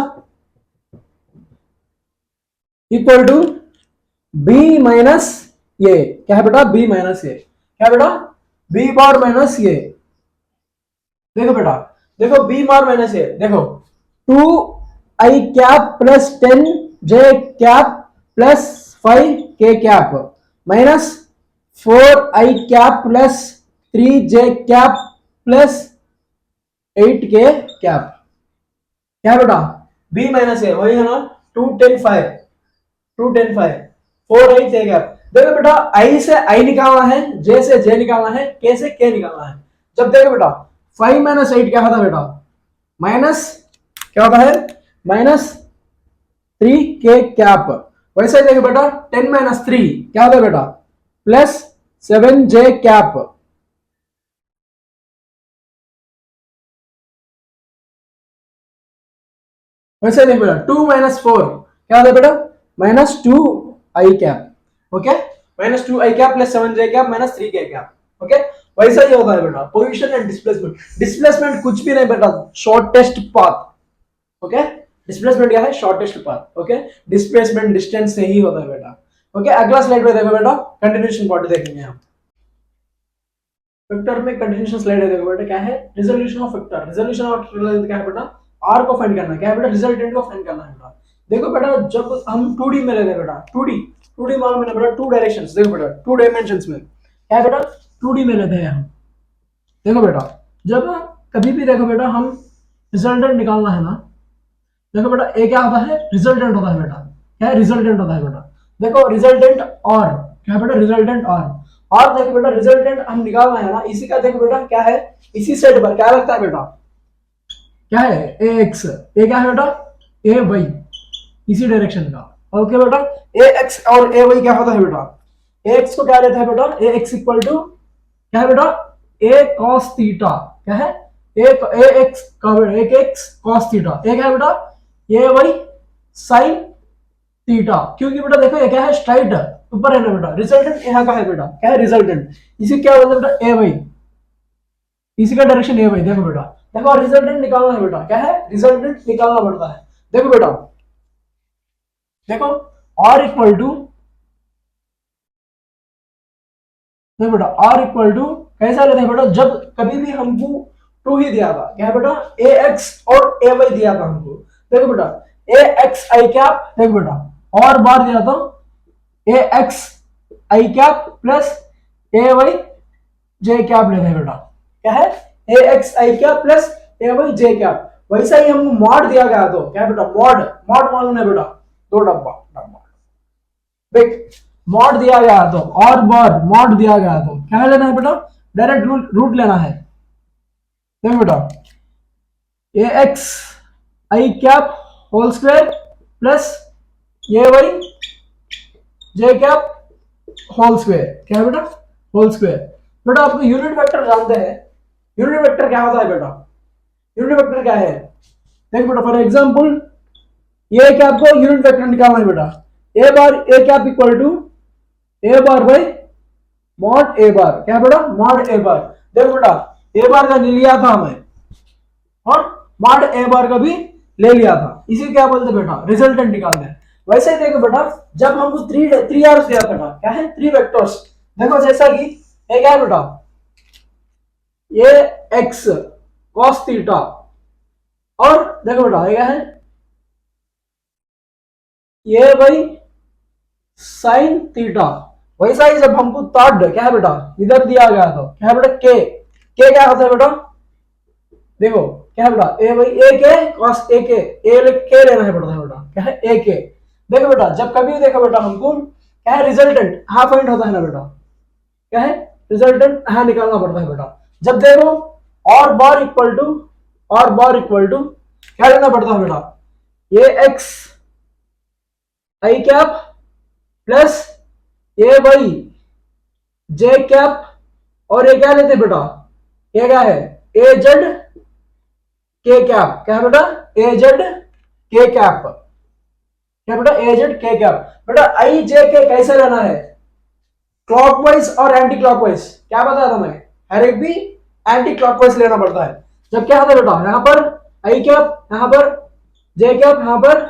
इक्वल टू बी माइनस ये, क्या है बेटा बी माइनस ये, क्या बेटा बी बार माइनस ये। देखो बेटा देखो बी बार माइनस ये, देखो 2i cap plus 10j cap plus 5k cap minus 4i cap plus 3j cap plus 8k cap. क्या बेटा b माइनस ए वही है ना 2 10 5 2 10 5 4i k कैप। देखो बेटा i से i निकालना है, j से j निकालना है, k से k निकालना है। जब देखो बेटा 5 माइनस 8 क्या होता है बेटा माइनस क्या होता है माइनस 3k कैप। वैसे ही देखो बेटा 10 माइनस 3 क्या होता है बेटा प्लस 7j कैप। वैसे देखो बेटा 2 माइनस 4 क्या होता है बेटा minus 2i cap. Okay minus 2i cap plus 7j cap minus 3k cap. Okay वैसा ही होगा बेटा पोजीशन एंड डिस्प्लेसमेंट। डिस्प्लेसमेंट कुछ भी नहीं बेटा, शॉर्टेस्ट पाथ। ओके डिस्प्लेसमेंट क्या है shortest path. Okay displacement distance से ही होता है बेटा। ओके अगला स्लाइड पे देखो बेटा, कंटिन्यूएशन पार्ट देखेंगे हम। वेक्टर में कंटिन्यूएशन स्लाइड है, देखो बेटा क्या है resolution of vector. Resolution of vector क्या है बेटा r को फाइंड करना, क्या है बेटा रिजल्टेंट को फाइंड करना है बेटा। देखो बेटा जब हम 2D में लेते हैं बेटा 2D मान में बेटा 2 डायरेक्शंस, देखो बेटा 2 डायमेंशंस में क्या है बेटा 2D में लेते हैं हम। देखो बेटा जब कभी भी देखो बेटा हम रिजल्टेंट निकालना है ना। देखो बेटा ए क्या होता है, रिजल्टेंट होता है बेटा। क्या है, रिजल्टेंट होता है बेटा। देखो रिजल्टेंट और क्या है बेटा, रिजल्टेंट और देखो बेटा रिजल्टेंट हम निकालना है ना, इसी का देखो बेटा क्या है, इसी सेट पर क्या लगता है बेटा, क्या है ए एक्स, ए क्या है बेटा, ए वाई, इसी डायरेक्शन का। ओके बेटा, ए एक्स और ए वाई क्या होता है बेटा, ए एक्स को क्या लेता है बेटा, ए एक्स इक्वल टू क्या है बेटा, ए कॉस थीटा। क्या है, ए एक्स का बेटा, एक एक्स कॉस थीटा, ए क्या है बेटा, ए वाई साइन थीटा। क्योंकि बेटा देखो ये क्या है, स्ट्राइट ऊपर है ना बेटा, रिजल्टेंट यहाँ का है बेटा, क्या है रिजल्टेंट, इसी क्या बोलते हैं बेटा, ए वाई, इसी का डायरेक्शन ए वाई। देखो बेटा, देखो रिजल्टेंट निकालना है बेटा, क्या है, रिजल्टेंट निकालना पड़ता है। देखो बेटा, देखो आर इक्वल टू, देखो बेटा आर इक्वल टू कैसा लेते हैं बेटा, जब कभी भी हमको टू ही दिया था, क्या है बेटा, ए एक्स और ए वाई दिया था हमको। देखो बेटा ए एक्स आई कैप, देखो बेटा और बार दिया था ए X I cap plus A Y J cap लेते हैं बेटा। क्या है, ए X I cap plus A Y J cap. वैसा ही हमको मॉड दिया गया तो क्या बेटा, मॉड, मॉड मालूम है बेटा, दो डब्बा डब्बा देख, मॉड दिया गया तो और बार मॉड दिया गया तो क्या लेना है बेटा, डायरेक्ट रूट लेना है। देखो बेटा A X I cap whole square plus A Y J cap whole square. क्या है बेटा, होल स्क्वायर। बेटा आपको यूनिट वेक्टर जानते हैं, यूनिट वेक्टर क्या होता है बेटा, यूनिट वेक्टर क्या है, देखो बेटा फॉर एग्जांपल ये कैप को यूनिट वेक्टर निकालना है बेटा, A bar A cap equal to A bar by mod A bar. क्या बेटा, मॉड ए बार। देखो बेटा ए बार का ले लिया था हमें और मॉड ए बार का भी ले लिया था, इसी क्या बोलते बेटा, रिजल्टेंट निकालते हैं। वैसे ही देखो बेटा जब हमको थ्री आर्स दिया था, क्या है, थ्री वेक्टर्स। देखो जैसा कि ये क्या है बेटा, ये एक्स कॉस थीटा और देखो बेटा ये क्या है, ये भाई साइन थीटा। वैसा ही जब हमको थर्ड क्या है बेटा इधर दिया गया था, क्या है बेटा, के क्या होता है बेटा, देखो क्या है बेटा, ए भाई ए के कॉस ए के, के लेना है बेटा, क्या है ए के। देखो बेटा जब कभी देखो बेटा हमको क्या है, रिजल्टेंट हाफ पॉइंट होता है ना बेटा, क्या है, रिजल्टेंट यहाँ निकालना पड़ता है बेटा। जब देखो और बार इक्वल टू, और बार इक्वल टू क्या लेना पड़ता है बेटा, ये x I cap plus A Y J cap और ये क्या लेते बेटा, ये क्या है, ए जेड के कैप। क्या है बेटा, ए जेड के कैप। क्या बेटा, ए जेड के कैप। बेटा आई जे के कैसे लेना है, क्लॉकवाइज और एंटी क्लॉकवाइज। क्या बताया था मैं, हर एक भी एंटी क्लॉकवाइज लेना पड़ता है। जब क्या होता है बेटा, यहाँ पर आई कैप, यहाँ पर जे कैप, यहाँ पर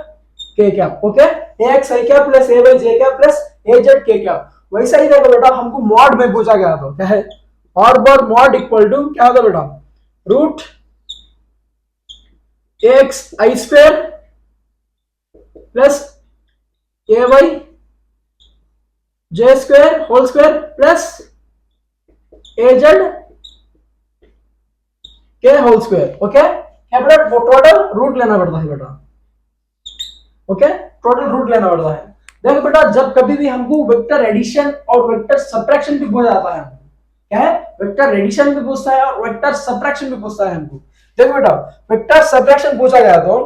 के cap. Okay, A X I cap plus A Y J cap plus A Z के कैप। वैसा ही देखो बेटा हमको मॉड में पूछा गया था, क्या है, और बार मॉड इक्वल टू क्या होता बेटा, root X I square plus A Y J square whole square plus A Z K whole square. Okay, क्या बेटा टोटल रूट लेना पड़ता है बेटा। ओके, टोटल रूट लेना पड़ता है। देखो बेटा जब कभी भी हमको वेक्टर एडिशन और वेक्टर सब्ट्रैक्शन भी पूछा जाता है, क्या है, वेक्टर एडिशन भी पूछता है और वेक्टर सब्ट्रैक्शन भी पूछता है हमको। देखो बेटा वेक्टर सब्ट्रैक्शन पूछा गया तो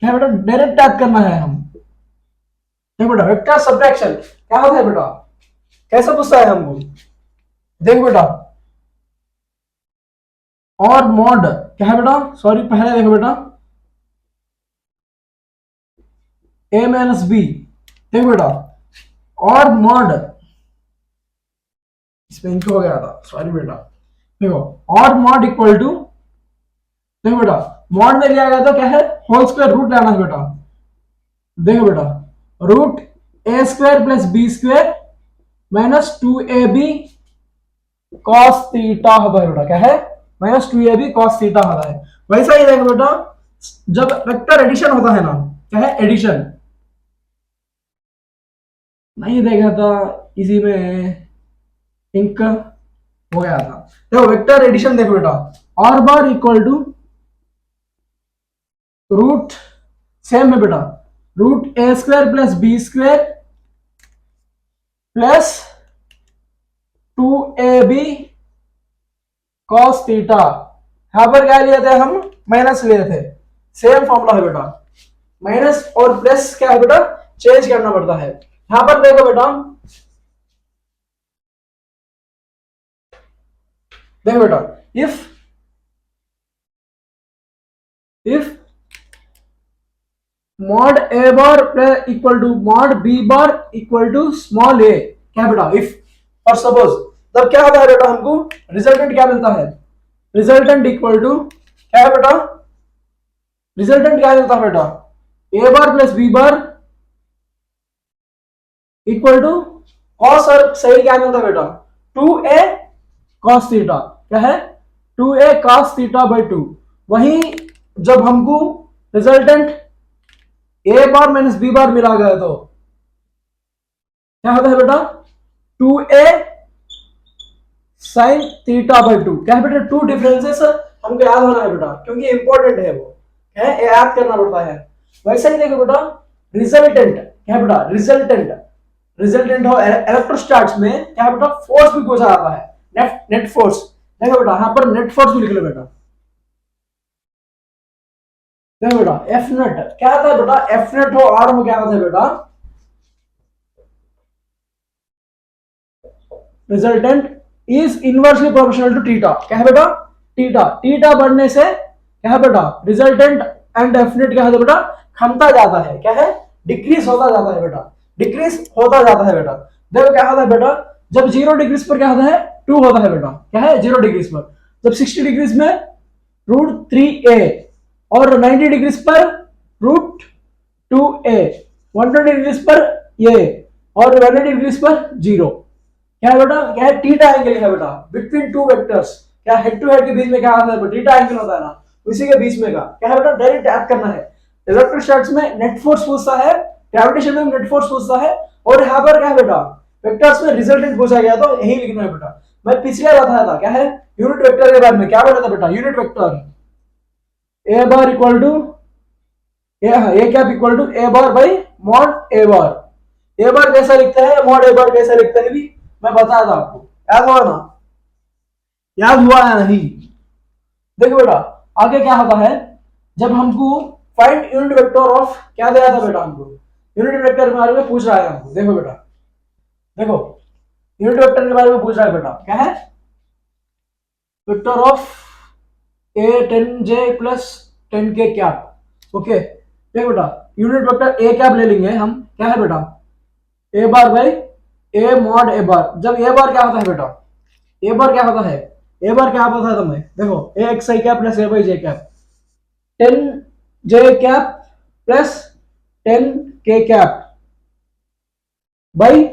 क्या बेटा, डायरेक्ट टाइप करना है हम। देखो बेटा वेक्टर सब्ट्रैक्शन क्या होता है बेटा, कैसे पूछता है हमको। देखो बेटा और मॉड क्या है बेटा, सॉरी पहले देखो बेटा ए माइनस बी। देखो बेटा और मॉड, इसमें इंक हो गया था, सॉरी बेटा। देखो और मॉड इक्वल टू, देखो बेटा मॉड में लिया गया था क्या है, होल स्क्वायर रूट लेना है बेटा। देखो बेटा root A square plus B square minus two A B cos theta होता है बेटा। क्या है, minus two A B cos theta होता है। वैसा ही देखो बेटा जब वेक्टर एडिशन होता है ना, क्या है, एडिशन नहीं देखा था इसी में इंक, हो गया था। देखो वेक्टर एडिशन देखो बेटा, R bar equal to root, same है बेटा, root A square plus B square plus 2ab cos theta. यहां पर क्या लिए थे हम, माइनस लिए थे, सेम फॉर्मूला है बेटा, माइनस और प्लस क्या है बेटा, चेंज करना पड़ता है। यहां पर देखो बेटा, देखो बेटा, if mod A bar equal to mod B bar equal to small A, क्या बेटा, इफ और सपोज, तब क्या होता है बेटा, हमको रिजल्टेंट क्या मिलता है, रिजल्टेंट इक्वल टू क्या है बेटा, रिजल्टेंट क्या मिलता है बेटा, A bar plus B bar equal to cos, और सही क्या मिलता है बेटा, 2a कॉस थीटा, क्या है, 2a कॉस थीटा बाई 2। वहीं जब हमको रिजल्टेंट ए बार माइनस बी बार मिला गया तो क्या होता है बेटा, 2a साइन थीटा बाई 2, क्या है बेटा, टू डिफरेंसेस हमको याद होना है बेटा, क्योंकि इंपॉर्टेंट है वो, है याद करना पड़ता है। वैसे ही देखो बेटा, रिजल्टेंट क्या है बेटा, रिजल्टेंट हो इलेक्ट्रोस्टैट्स में क्या है बेटा, फोर्स भी पूछा जाता है, नेट फोर्स। देखो बेटा यहां पर नेट फोर्स भी लिख लो बेटा, देखो बेटा एफ नेट क्या आता है बेटा, एफ नेट हो आर में क्या आता है बेटा, resultant is inversely proportional to theta, क्या है बेटा, थीटा बढ़ने से क्या है बेटा, रिजल्टेंट एंड एफ नेट क्या है बेटा, खमता जाता है, क्या है, डिक्रीज होता जाता है बेटा, डिक्रीज होता जाता है बेटा। देखो क्या होता है बेटा, जब 0 डिग्रीज पर क्या होता है, 2 होता है बेटा, क्या है, 0 डिग्रीज पर, जब 60 डिग्रीज में √3a और 90 डिग्रीज पर √2a, 120 डिग्रीज पर ये और 180 डिग्रीज पर 0, क्या है बेटा, क्या है, थीटा एंगल है बेटा, बिटवीन टू वेक्टर्स, क्या हेड टू हेड के बीच में क्या होता है, थीटा एंगल होता है ना, उसी के बीच में का क्या है बेटा, डायरेक्ट याद करना है। इलेक्ट्रोस्टैटिक्स में नेट फोर्स पूछता है, ग्रेविटेशन में नेट फोर्स पूछता है, और यहाँ पर क्या है बेटा, वेक्टर्स में रिजल्टेंट पूछा गया तो यही लिखना है बेटा। मैं पिछले बताया था क्या है, यूनिट वेक्टर के बारे में क्या बोला था बेटा, unit vector A bar equal to A cap equal to A bar by mod A bar. A bar कैसा लिखता है, मॉड ए बार कैसा लिखता है भी मैं बताया था आपको, याद हुआ ना, याद हुआ है नहीं। देखो बेटा आगे क्या होता है, जब हमको फाइंड यूनिट वेक्टर ऑफ क्या दिया था बेटा, हमको यूनिट वेक्टर के बारे में पूछ रहा है हमको। देखो बेटा, देखो यूनिट वेक्टर के बारे में पूछ रहा है बेटा, क्या है, vector of A 10j plus 10k cap. Okay देखो बेटा, यूनिट वेक्टर ए कैप ले लेंगे हम, क्या है बेटा, A bar by A mod A बार। जब ए बार क्या होता है बेटा, ए बार क्या होता है, ए बार क्या होता है तुम्हें, देखो A X I cap plus A Y J cap, 10j cap plus 10k cap by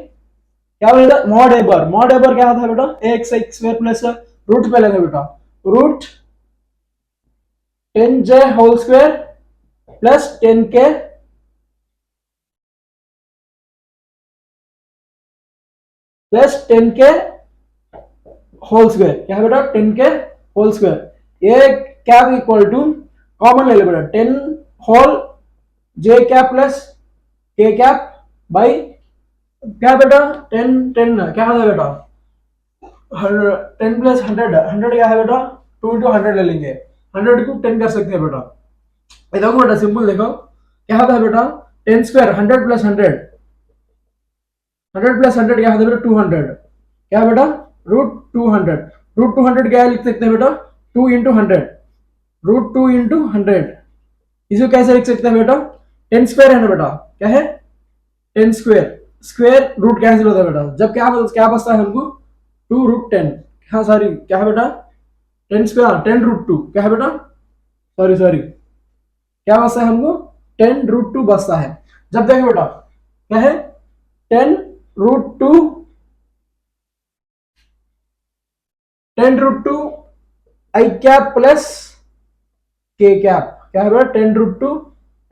क्या बोलेगा, mod A bar. Mod A bar क्या होता है बेटा, A X I square plus root पे लेंगे बेटा, root 10j whole square plus 10k plus 10k whole square, क्या है बेटा, 10k होल स्क्वायर। ये कैप इक्वल टू कॉमन ले लो बेटा, 10 whole j cap plus k cap by क्या बेटा, 10 10 क्या है बेटा, 10 प्लस 100 क्या है बेटा, 2 into 100 ले लेंगे, 100 को 10 कर सकते हैं बेटा। ये देखो बेटा सिंपल देखो क्या होता है बेटा, 10 स्क्वायर 100 प्लस 100, 100 प्लस 100 क्या होता है बेटा, 200, क्या बेटा, √200। √200 क्या लिख सकते हैं बेटा, 2 into 100, √2 into 100। इसे कैसे लिख सकते हैं बेटा, 10 स्क्वायर है ना बेटा, क्या है, 10 स्क्वायर, स्क्वायर रूट कैंसिल होता है बेटा, जब क्या बचता है हमको, 2√10, हाँ सॉरी क्या है बेटा, 10 स्क्वायर 10√2, क्या है बेटा, सॉरी क्या बचता है हमको, 10√2 बचता है। जब देखो बेटा क्या है, 10√2 आई कैप प्लस के कैप, क्या है बेटा, 10√2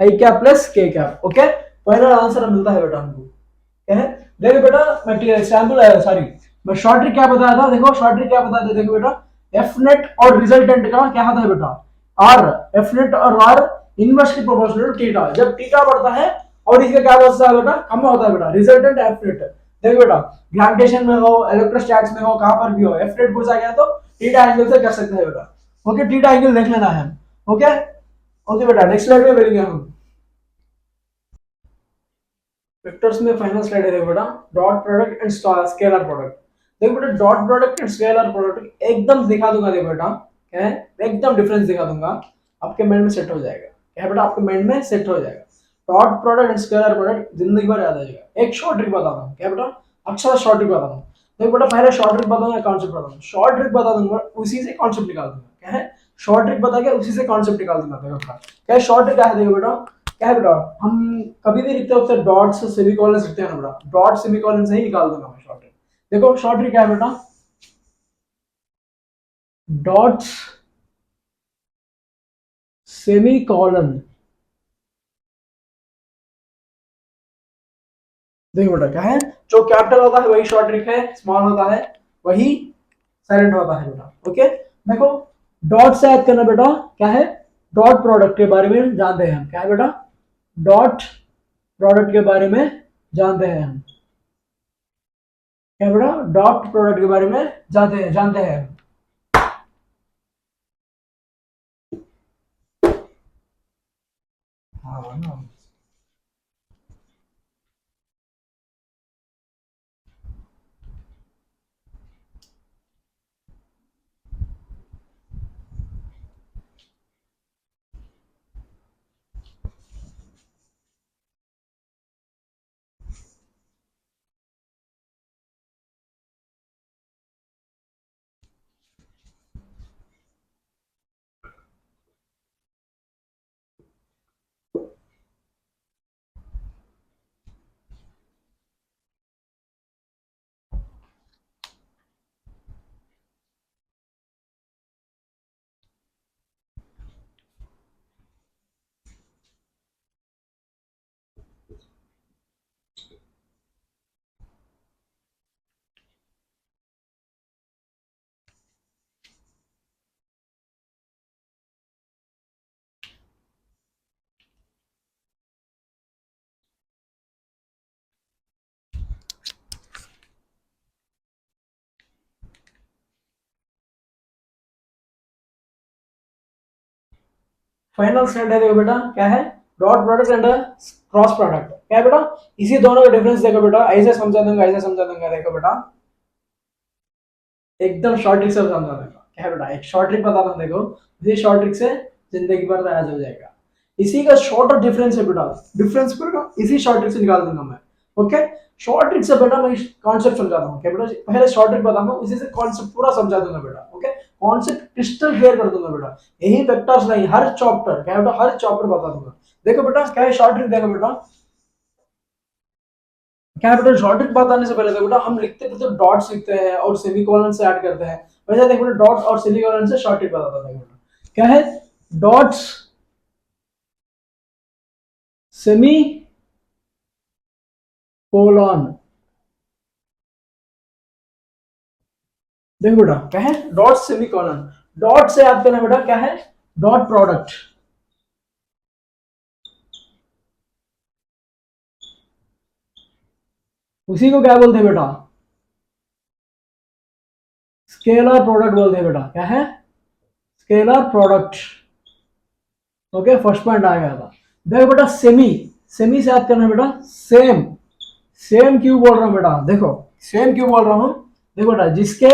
आई कैप प्लस के कैप। ओके फाइनल आंसर मिलता है बेटा हमको, क्या है, देखो बेटा मैं सैंपल सॉरी मैं शॉर्ट ट्रिक क्या बताया था, देखो शॉर्ट ट्रिक क्या बताया था, देखो बेटा एफ नेट और रिजल्टेंट का क्या होता है बेटा, आर, एफ नेट और R inversely proportional to theta. जब थीटा बढ़ता है और इसका क्या होता है बेटा, कम होता है बेटा, रिजल्टेंट एफ नेट। देखो बेटा ग्रेविटेशन में हो, इलेक्ट्रोस्टैटिक्स में हो, कहां पर भी हो, एफ नेट पूछा गया तो थीटा एंगल से कर सकते हैं बेटा। ओके, थीटा एंगल देख लेना है। ओके ओके बेटा, नेक्स्ट स्लाइड में मिलेंगे हम। वेक्टर्स में फाइनल स्लाइड है, देखो बेटा dot product and scalar product. देखो बेटा dot product and scalar product एकदम दिखा दूंगा, देखो बेटा क्या है, एकदम डिफरेंस दिखा दूंगा, आपके माइंड में सेट हो जाएगा। क्या है बेटा, आपके माइंड में सेट हो जाएगा। Dot product and scalar product जिंदगी भर याद आ जाएगा। एक शॉर्ट ट्रिक बता दूं, क्या बेटा, अच्छा सा शॉर्ट ट्रिक बता दूं। देखो बेटा पहले शॉर्ट ट्रिक बताऊंगा, कॉन्सेप्ट बताऊंगा, शॉर्ट ट्रिक बता दूंगा, उसी से कॉन्सेप्ट निकाल दूंगा। क्या है, शॉर्ट ट्रिक बता के उसी से कॉन्सेप्ट निकाल दूंगा। देखो क्या शॉर्ट ट्रिक क्या है, देखो बेटा क्या है बेटा, हम कभी भी लिखते होते डॉट से सेमीकोलन लिखते हैं ना बेटा, डॉट सेमीकोलन से ही निकाल दूंगा मैं शॉर्ट ट्रिक। देखो शॉर्ट ट्रिक क्या है बेटा, डॉट सेमीकोलन। देखो बेटा क्या है, जो कैपिटल होता है वही शॉर्ट ट्रिक है, स्मॉल होता है वही साइलेंट होता है बेटा। ओके देखो डॉट से याद करना बेटा, क्या है, डॉट प्रोडक्ट के बारे में जानते हैं हम। क्या है बेटा, डॉट प्रोडक्ट के बारे में जानते हैं हम। क्या बेटा, डॉट प्रोडक्ट के बारे में जानते हैं। हाँ ना, फाइनल स्टैंड है, देखो बेटा क्या है, dot product and cross product. क्या है बेटा, इसी दोनों का डिफरेंस देखो बेटा, ऐसे समझा दूंगा, ऐसे समझा दूंगा। देखो बेटा एकदम शॉर्ट ट्रिक से समझा दूंगा। क्या है बेटा, एक शॉर्ट ट्रिक बताता हूं, देखो इसी शॉर्ट ट्रिक से जिंदगी भर याद हो जाएगा। इसी का शॉर्ट डिफरेंस है बेटा, डिफरेंस पूरा इसी शॉर्ट ट्रिक से निकाल दूंगा मैं। ओके शॉर्ट ट्रिक से बेटा मैं कॉन्सेप्ट समझाता हूँ। क्या बेटा, पहले शॉर्ट ट्रिक बताता हूँ, इसी से कॉन्सेप्ट पूरा समझा दूंगा बेटा। ओके कॉन्सेप्ट क्रिस्टल क्लियर कर दूंगा बेटा, यही वेक्टर्स नहीं, हर चैप्टर, क्या बेटा हर चैप्टर बता दूंगा। देखो बेटा क्या है शॉर्ट ट्रिक, देखो बेटा क्या है बेटा, शॉर्ट ट्रिक बताने से पहले देखो बेटा हम लिखते थे तो डॉट्स लिखते हैं और सेमीकोलन से ऐड करते हैं। वैसे देखो बेटा डॉट्स और सेमीकोलन से शॉर्ट ट्रिक बताता था। बेटा क्या है, डॉट्स सेमी कोलन। देखो बेटा क्या है, डॉट सेमी कॉलन, डॉट से याद करना बेटा, क्या है, डॉट प्रोडक्ट। उसी को क्या बोलते हैं बेटा, स्केलर प्रोडक्ट बोलते हैं बेटा। क्या है, scalar product. Okay first point आ गया था। देखो बेटा सेमी, सेमी से याद करना बेटा, सेम, सेम क्यों बोल रहा हूं बेटा, देखो सेम क्यों बोल रहा हूं, देखो बेटा जिसके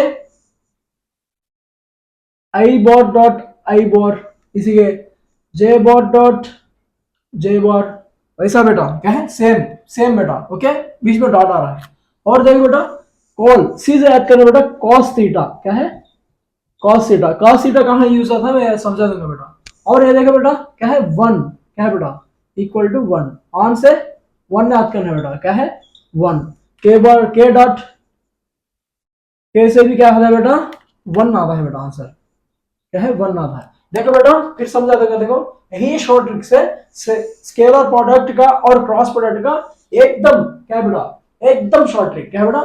आई बॉट डॉट आई बॉर, इसी के जे बॉट डॉट जे बॉर, वैसा बेटा क्या है, सेम, सेम बेटा। ओके बीच में डॉट आ रहा है। और देखो बेटा कॉल, सी से याद करना बेटा, कॉस थीटा। क्या है, कॉस थीटा, कॉस थीटा कहाँ यूज होता है मैं समझा दूंगा बेटा। और ये देखो बेटा क्या है, वन, क्या है बेटा, इक्वल टू वन, ऑन से वन याद करना बेटा, क्या है वन, के बार के डॉट, के से भी क्या आता है बेटा, वन आता है बेटा आंसर। क्या है, वन आता है। देखो बेटा फिर समझा देगा, देखो यही शॉर्ट ट्रिक से स्केलर प्रोडक्ट का और क्रॉस प्रोडक्ट का एकदम, क्या है बेटा, एकदम शॉर्ट ट्रिक। क्या है बेटा,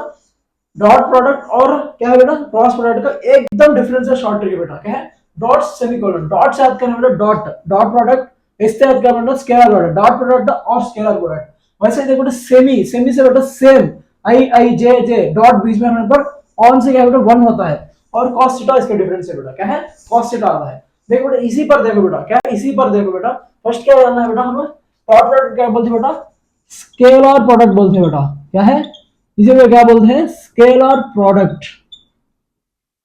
डॉट प्रोडक्ट और क्या है बेटा क्रॉस प्रोडक्ट का एकदम डिफरेंस है शॉर्ट ट्रिक है बेटा। क्या है डॉट सेमीकोलन, डॉट से याद करना बेटा डॉट, डॉट प्रोडक्ट इससे याद करना बेटा स्केलर प्रोडक्ट, डॉट प्रोडक्ट और स्केलर प्रोडक्ट। वैसे देखो बेटा सेमी, सेमी से बेटा सेम, आई आई जे जे डॉट बीच में होने पर ऑन से क्या है बेटा वन होता है और cos थीटा इसका डिफरेंस है बेटा। क्या है cos थीटा आता है। देखो बेटा इसी पर देखो बेटा, क्या है इसी पर देखो बेटा, फर्स्ट क्या जानना है बेटा हमें, डॉट प्रोडक्ट क्या बोलते हैं बेटा, स्केलर प्रोडक्ट बोलते हैं बेटा। क्या है इसे वे क्या बोलते हैं, स्केलर प्रोडक्ट।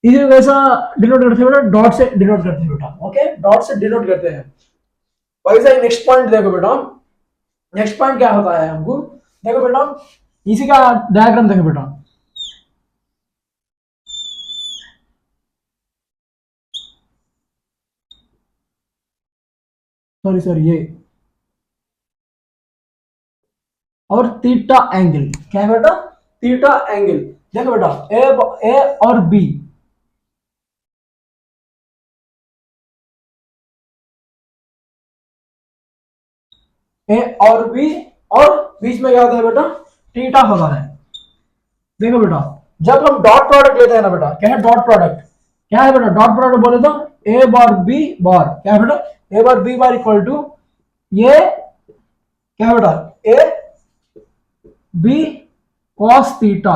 इसे वैसा डिनोट करते हैं बेटा, डॉट से डिनोट करते हैं बेटा। ओके डॉट से डिनोट करते हैं। वैसा ही नेक्स्ट पॉइंट देखो बेटा, नेक्स्ट पॉइंट क्या होता है हमको, देखो बेटा इसी का डायग्राम देखो बेटा। सॉरी सॉरी ये और थीटा एंगल, क्या है बेटा थीटा एंगल। देखो बेटा ए और बी, ए और बी और बीच में क्या होता है बेटा थीटा होता है। देखो बेटा जब हम डॉट प्रोडक्ट लेते हैं ना बेटा, क्या है डॉट प्रोडक्ट, क्या है बेटा डॉट प्रोडक्ट बोले तो ए बार बी बार, क्या है बेटा A bar B bar equal to ये क्या है बेटा ए बी कॉस थीटा,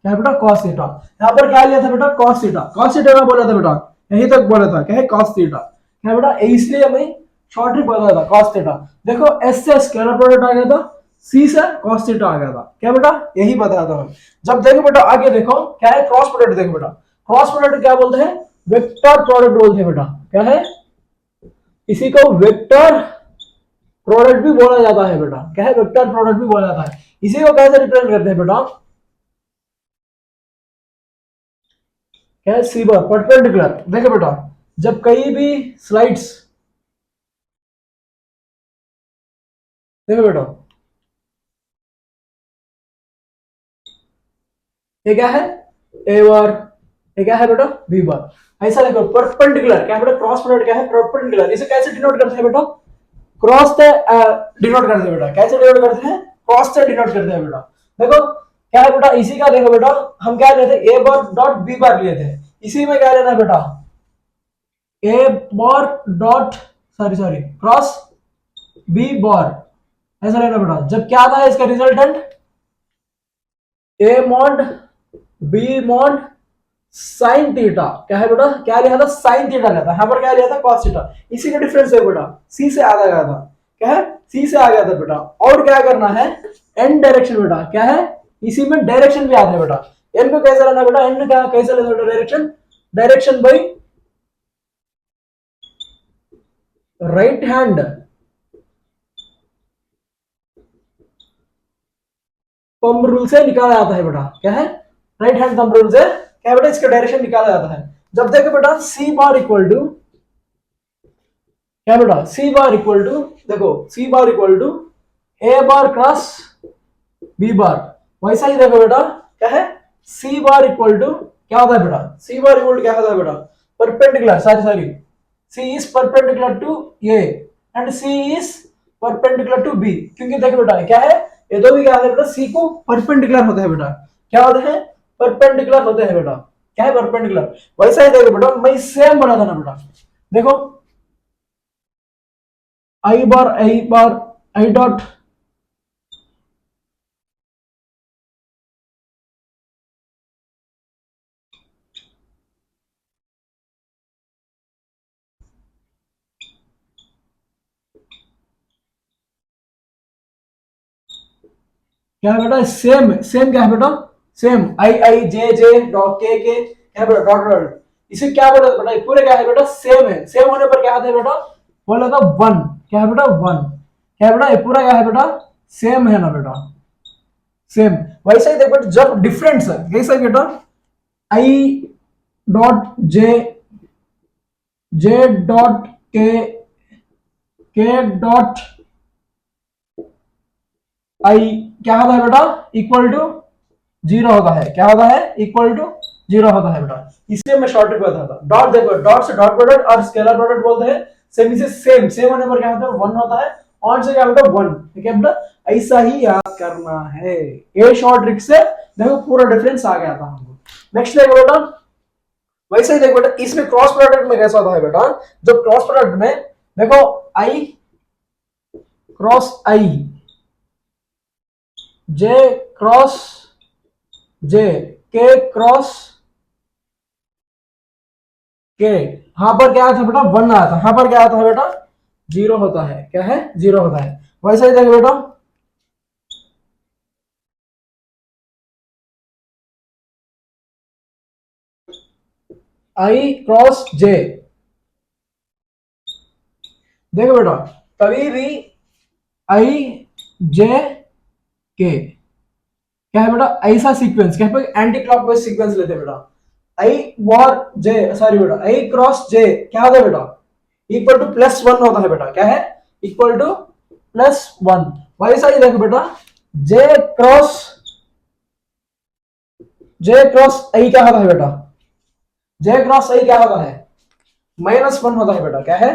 क्या है बेटा कॉस थीटा। यहाँ पर क्या लिया था बेटा कॉस थीटा, कॉस थीटा का बोला था बेटा, यहीं तक बोला था क्या है कॉस थीटा। क्या है बेटा इसलिए हमें शॉर्ट ट्रिक बताया था कॉस थीटा। देखो एस से स्केलर प्रोडक्ट आ गया था, सी से कॉस थीटा आ गया था। क्या बेटा यही बताया था। जब देखो बेटा आगे देखो क्या है क्रॉस प्रोडक्ट, देखो बेटा क्रॉस प्रोडक्ट क्या बोलते हैं, वेक्टर प्रोडक्ट बोलते हैं बेटा। क्या है इसी को वेक्टर प्रोडक्ट भी बोला जाता है बेटा। क्या है वेक्टर प्रोडक्ट भी बोला जाता है। इसी को कैसे रिप्रेजेंट करते हैं बेटा, क्या है सी बार परपेंडिकुलर। देखो बेटा जब कहीं भी स्लाइड्स, देखो बेटा ये क्या है ए बार, ये क्या है बेटा बी बार। ऐसा देखो परपेंडिकुलर, क्या है बेटा क्रॉस प्रोडक्ट क्या है परपेंडिकुलर। इसे कैसे डिनोट करते हैं बेटा, क्रॉस से डिनोट करते हैं बेटा। कैसे डिनोट करते हैं, क्रॉस से डिनोट करते हैं बेटा। देखो क्या है बेटा इसी का देखो बेटा हम क्या लेते थे ए बार डॉट बी बार लिए थे, इसी में क्या लेना है बेटा A bar dot sorry sorry cross B bar, ऐसा लेना बेटा। जब क्या आता है इसका resultant A mod B mod sine theta, क्या है बेटा क्या लिया था साइन थीटा लिया था, यहाँ पर क्या लिया था कॉस थीटा। इसी का डिफरेंस है बेटा, सी से आ गया था। क्या है सी से आ गया था बेटा। और क्या करना है एन डायरेक्शन बेटा, क्या है इसी में डायरेक्शन भी आता है बेटा। एन को कैसे लेना बेटा, एन का कैसे लेना बेटा direction, direction by right hand thumb rule से निकाला जाता है बेटा। क्या है राइट हैंड थंब रूल से क्या बेटा इसका डायरेक्शन निकाला जाता है। जब देखो बेटा सी बार इक्वल टू क्या बेटा सी बार इक्वल टू, देखो C bar equal to A bar cross B bar. वैसा ही देखो बेटा क्या है सी बार इक्वल टू क्या होता है बेटा, सी बार इक्वल टू क्या होता है बेटा perpendicular, sorry sorry C is perpendicular to A and C is perpendicular to B. क्योंकि देखो बेटा क्या है ये दो भी क्या होता है बेटा सी को परपेंडिकुलर होता है बेटा। क्या होते हैं परपेंडिकुलर होते हैं बेटा। क्या है परपेंडिकुलर। वैसा ही देखो बेटा मैं सेम बना था ना बेटा, देखो आई बार आई डॉट क्या है बेटा सेम, सेम क्या है बेटा सेम आई आई जे डॉट के क्या है बेटा डॉट डॉट। इसे क्या बोला बेटा पूरे क्या है बेटा सेम है। सेम होने पर क्या होता है बेटा बोला था वन, क्या है बेटा वन। क्या है बेटा ये पूरा क्या है बेटा सेम है ना बेटा सेम। वैसे ही देखो जब डिफरेंस है कैसे बेटा आई डॉट जे डॉट के डॉट आई क्या होता है बेटा इक्वल टू जीरो होता है। क्या होता है इक्वल टू जीरो होता है बेटा। इसलिए मैं शॉर्ट ट्रिक बताया था। डॉट देखो डॉट से डॉट प्रोडक्ट और स्केलर प्रोडक्ट बोलते हैं। सेम से सेम, सेम होने पर क्या होता है वन होता है, ऑन से क्या बेटा वन। ठीक है बेटा ऐसा ही याद करना है। ए शॉर्ट ट्रिक से देखो पूरा डिफरेंस आ गया था हमको। नेक्स्ट देखो बेटा, वैसे ही देखो बेटा इसमें क्रॉस प्रोडक्ट में कैसा होता है बेटा, जो क्रॉस प्रोडक्ट में देखो आई क्रॉस आई, जे क्रॉस जे, के क्रॉस के, यहां पर क्या आया था बेटा 1 आया था, यहां पर क्या आता है बेटा 0 होता है, क्या है 0 होता है। वैसे ही देखो बेटा आई क्रॉस जे, देखो बेटा कभी भी आई जे के क्या है बेटा ऐसा सीक्वेंस, क्या है एंटी क्लॉकवाइज सीक्वेंस लेते हैं बेटा। आई वॉर जे, सॉरी बेटा आई क्रॉस जे क्या होता है बेटा इक्वल टू +1 होता है बेटा, क्या है इक्वल टू +1। वैसा ही देखो बेटा जे क्रॉस आई क्या होता है बेटा, जे क्रॉस आई क्या होता है -1 होता है बेटा, क्या है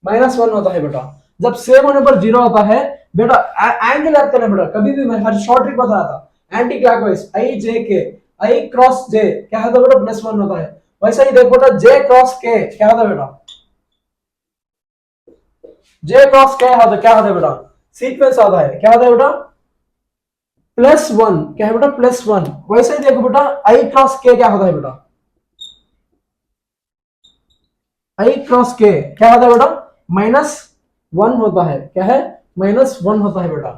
-1 होता है बेटा। जब सेम होने पर 0 होता है बेटा, एंगल याद करना बेटा, कभी भी मैं हर शॉर्ट ट्रिक बता रहा था एंटी क्लॉकवाइज आई जे के, आई क्रॉस जे क्या होता है बेटा +1 होता है। वैसा ही देखो बेटा जे क्रॉस के क्या होता है बेटा, जे क्रॉस क्या होता है बेटा सीक्वेंस आता है, क्या होता है बेटा +1, क्या है बेटा +1। वैसे ही देखो बेटा आई क्रॉस के क्या होता है बेटा, आई क्रॉस के क्या होता है बेटा -1 होता है, क्या है -1 होता है बेटा,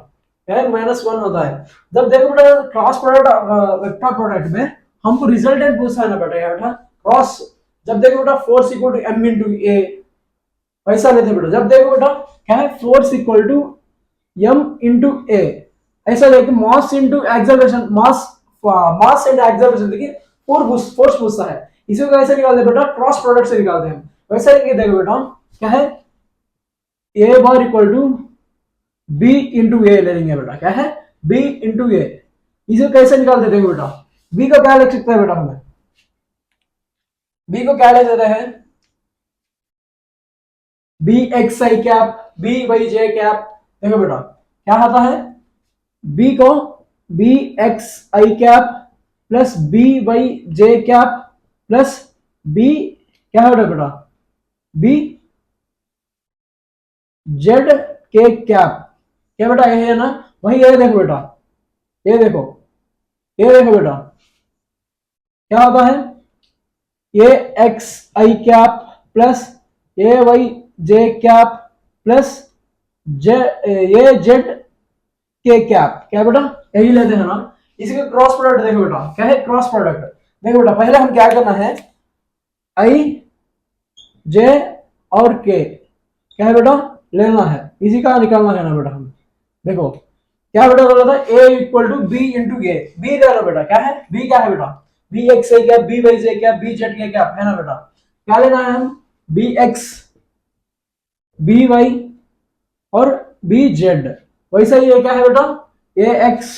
क्या है -1 होता है। जब देखो बेटा क्रॉस प्रोडक्ट वेक्टर प्रोडक्ट में हमको रिजल्टेंट पूछा है ना बेटा, क्या बेटा क्रॉस, जब देखो बेटा force equal to m into A, वैसा लेते बेटा। जब देखो बेटा क्या है force equal to m into A, ऐसा लेके mass into acceleration, mass and acceleration देखिए फोर्स पूछता है, इसी को कैसे निकालते हैं बेटा क्रॉस प्रोडक्ट से निकालते हैं। वैसे ही देखो बेटा क्या है ए bar equal to B into ए ले लेंगे बेटा, क्या है बी इंटू ए, इसे कैसे निकालते देखो बेटा, बी को क्या लिख सकते हैं बेटा, हमें बी को क्या ले देते हैं B x I cap B Y J cap. देखो बेटा क्या आता है बी को B x I cap plus B Y J cap plus B क्या है बेटा बी जेड के कैप, क्या बेटा ये है ना, वही ये देखो बेटा, ये देखो बेटा क्या होता है ए X I cap plus A Y J cap plus ये जेड के कैप, क्या बेटा यही लेते हैं ना। इसी का क्रॉस प्रोडक्ट देखो बेटा, क्या है क्रॉस प्रोडक्ट, देखो बेटा पहले हम क्या करना है आई जे और के क्या है बेटा लेना है, इसी का निकालना है ना बेटा हमें। देखो क्या बेटा बोला था a equal to B into A, B लेना बेटा, क्या है बी क्या है बेटा बी एक्स ए क्या बी वाई जे क्या बी जेड के क्या है ना बेटा, क्या लेना है हम बी एक्स बी वाई और बी जेड। वैसा ही ये क्या है बेटा ए एक्स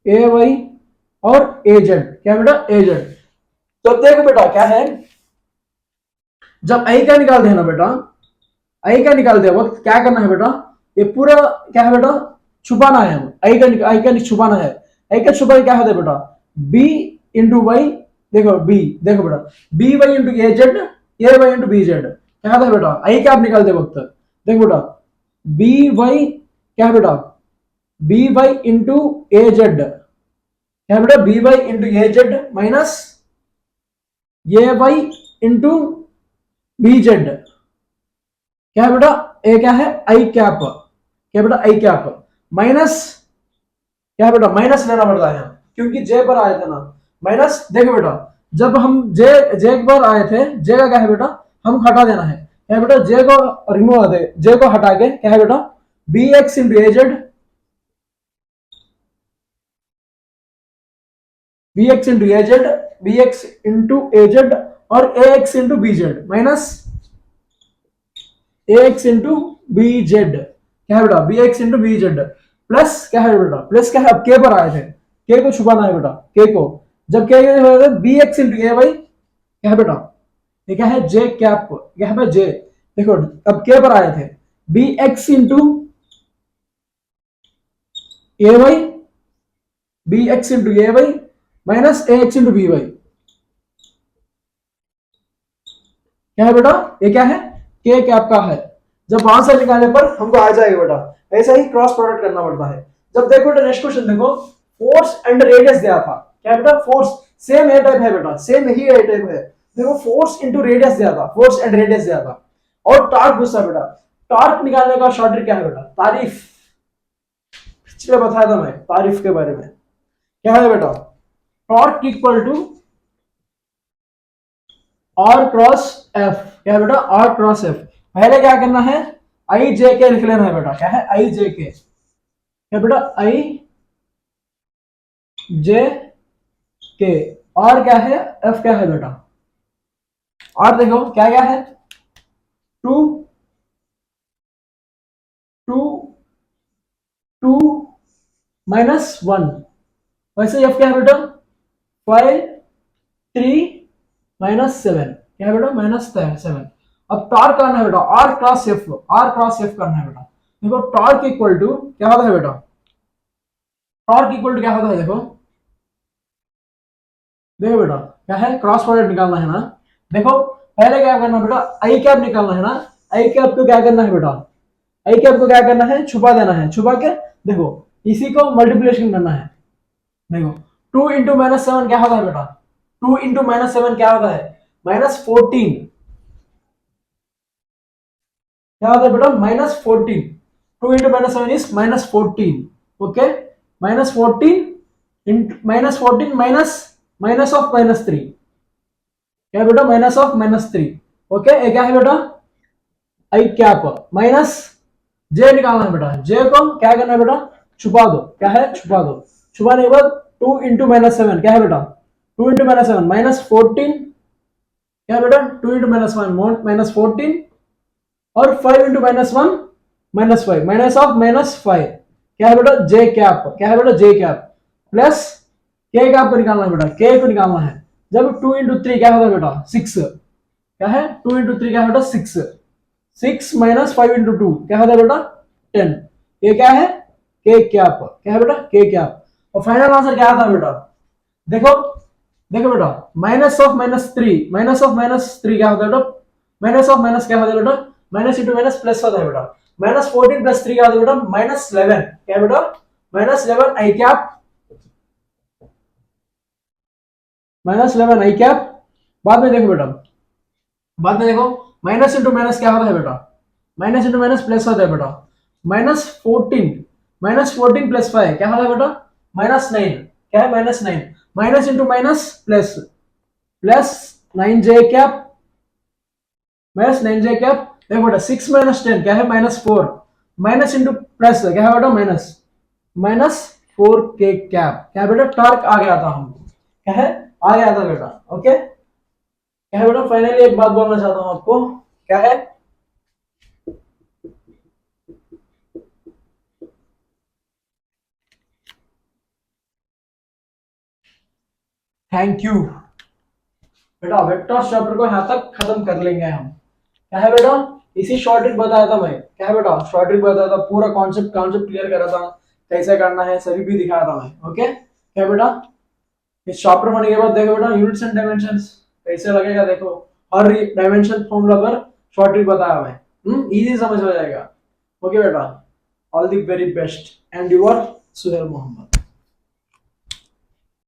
ए वाई और ए जेड, क्या बेटा ए जेड। तो देखो बेटा क्या है जब आई का निकालते हैं ना बेटा, आई का निकालते वक्त क्या करना है बेटा, ये पूरा क्या है बेटा छुपाना है, हम आई का छुपाना है। आई का छुपाई क्या होता है बेटा बी इंटू वाई, देखो बी देखो बेटा B Y into A Z A Y into B Z, क्या होता है बेटा आई का आप निकालते वक्त देखो बेटा बी वाई क्या है बेटा B Y into A Z, क्या है बेटा B Y into A Z minus A Y into B Z, क्या है बेटा ए क्या है आई कैप, क्या बेटा आई कैप माइनस क्या है बेटा माइनस लेना पड़ता है क्योंकि जे पर आए थे ना माइनस। देखो बेटा जब हम जे पर आए थे जे का क्या है बेटा हम हटा देना है, क्या है बेटा जे को रिमूव दे, जे को हटा के क्या है बेटा B X into A Z B X into A Z B X into A Z और A X into B Z minus A X into B Z, क्या है बेटा B X into B Z plus क्या है बेटा plus क्या है अब के पर आए थे के को छुपाना है बेटा, के को जब के बी एक्स इंटू ए वाई क्या है बेटा ये क्या है जे कैप, क्या है जे, देखो अब के पर आए थे B X into A Y B X into A Y minus A X into B Y. क्या है बेटा, ये क्या है, के कैप का है। जब वहां से निकालने पर हमको आ जाएगा बेटा। ऐसा ही क्रॉस प्रोडक्ट करना पड़ता है। जब देखो बेटा नेक्स्ट क्वेश्चन देखो, फोर्स एंड रेडियस दिया था। क्या बेटा, फोर्स सेम ए टाइप है बेटा, सेम ही ए टाइप है। देखो फोर्स इंटू रेडियस दिया था, फोर्स एंड रेडियस दिया था, और टॉर्क पूछा बेटा। टॉर्क निकालने का शॉर्ट ट्रिक क्या है बेटा, तारीफ। पिछले बताया था मैं तारीफ के बारे में। क्या है बेटा, torque equal to R cross F. क्या है बेटा, आर क्रॉस एफ। पहले क्या करना है, आई जे के लिख लेना है बेटा। क्या है, आई जे के। क्या बेटा, आई जे के। और क्या है, एफ क्या है बेटा। और देखो क्या क्या है, two two two minus one. वैसे एफ क्या है बेटा, 5 3 माइनस 7। क्या है बेटा, माइनस 7। अब टॉर्क करना है बेटा, R cross F, R cross F करना है बेटा। देखो टॉर्क इक्वल टू क्या होता है बेटा, टॉर्क इक्वल टू क्या होता है, देखो देखो बेटा, क्या है, क्रॉस प्रोडक्ट निकालना है ना। देखो पहले क्या करना है बेटा, आई कैप निकालना है ना। आई कैप को क्या करना है बेटा, आई कैप को क्या करना है, छुपा देना है। छुपा के देखो इसी को मल्टीप्लिकेशन करना है। देखो 2 इंटू माइनस 7 क्या होता है बेटा, 2 इंटू माइनस 7 क्या होता है, माइनस 14। क्या होता है बेटा, minus 14। 2 into minus 7 is minus 14। Okay, minus 14 into minus 14 minus minus of minus 3। क्या बेटा, माइनस ऑफ माइनस 3। ओके, ये क्या है बेटा, आई कैप माइनस जे निकालना है बेटा। जे को क्या करना है बेटा, छुपा दो। क्या है, छुपा दो। छुपाने के बाद 2 इंटू माइनस 7 क्या है बेटा, 2 इंटू माइनस 7 माइनस 14। क्या है बेटा, 2 इंटू माइनस 1 माइनस 14, और 5 into minus 1 minus 5, minus of minus 5। क्या है बेटा, जे कैप। क्या है बेटा, जे कैप प्लस के कैप को निकालना है बेटा, के को निकालना है। जब 2 इंटू 3 क्या होता है बेटा, 6। क्या है, 2 इंटू 3 क्या है बेटा, 6। 6 माइनस 5 इंटू 2 क्या होता है बेटा, 10। ये क्या है, के कैप। क्या है बेटा, के कैप। और फाइनल आंसर क्या आता है बेटा, देखो देखो बेटा, minus of minus 3, minus of minus 3 क्या होता है बेटा, माइनस ऑफ माइनस क्या होता है बेटा, माइनस इंटू माइनस प्लस होता है बेटा। माइनस 14 प्लस 3 क्या होता है बेटा, माइनस 11। क्या है बेटा, माइनस 11 आई कैप, माइनस 11 आई कैप। बाद में देखो बेटा, बाद में देखो माइनस इंटू माइनस क्या होता है बेटा, माइनस इंटू माइनस प्लस होता है बेटा। माइनस 14 प्लस 5 क्या होता है बेटा, माइनस 9। क्या है, minus 9। Minus into minus plus, plus 9 जे कैप, माइनस 9 जे कैप। देखो बेटा 6 माइनस 10 क्या है, माइनस 4। माइनस इंटू प्लस क्या है बेटा, माइनस, माइनस 4 के कैप। क्या है बेटा, टॉर्क आ गया था हमको। क्या है, आ गया था बेटा। ओके, क्या है बेटा, फाइनली एक बात बोलना चाहता हूं आपको। क्या है, थैंक यू बेटा। वेक्टर्स चैप्टर को यहां तक खत्म कर लेंगे हम। क्या है बेटा, इसी शॉर्ट ट्रिक बताया था मैं। क्या है बेटा, शॉर्ट ट्रिक बताया था, पूरा कॉन्सेप्ट कॉन्सेप्ट क्लियर करा था, कैसे करना है सभी भी दिखाया था मैं। ओके, क्या बेटा, इस चैप्टर होने के बाद देखो बेटा यूनिट्स एंड डायमेंशंस कैसे लगेगा। देखो हर डायमेंशन फॉर्मूला पर शॉर्ट ट्रिक बताया मैं, इजी समझ हो जाएगा। ओके बेटा, all the very best and your Suhail Mohammad.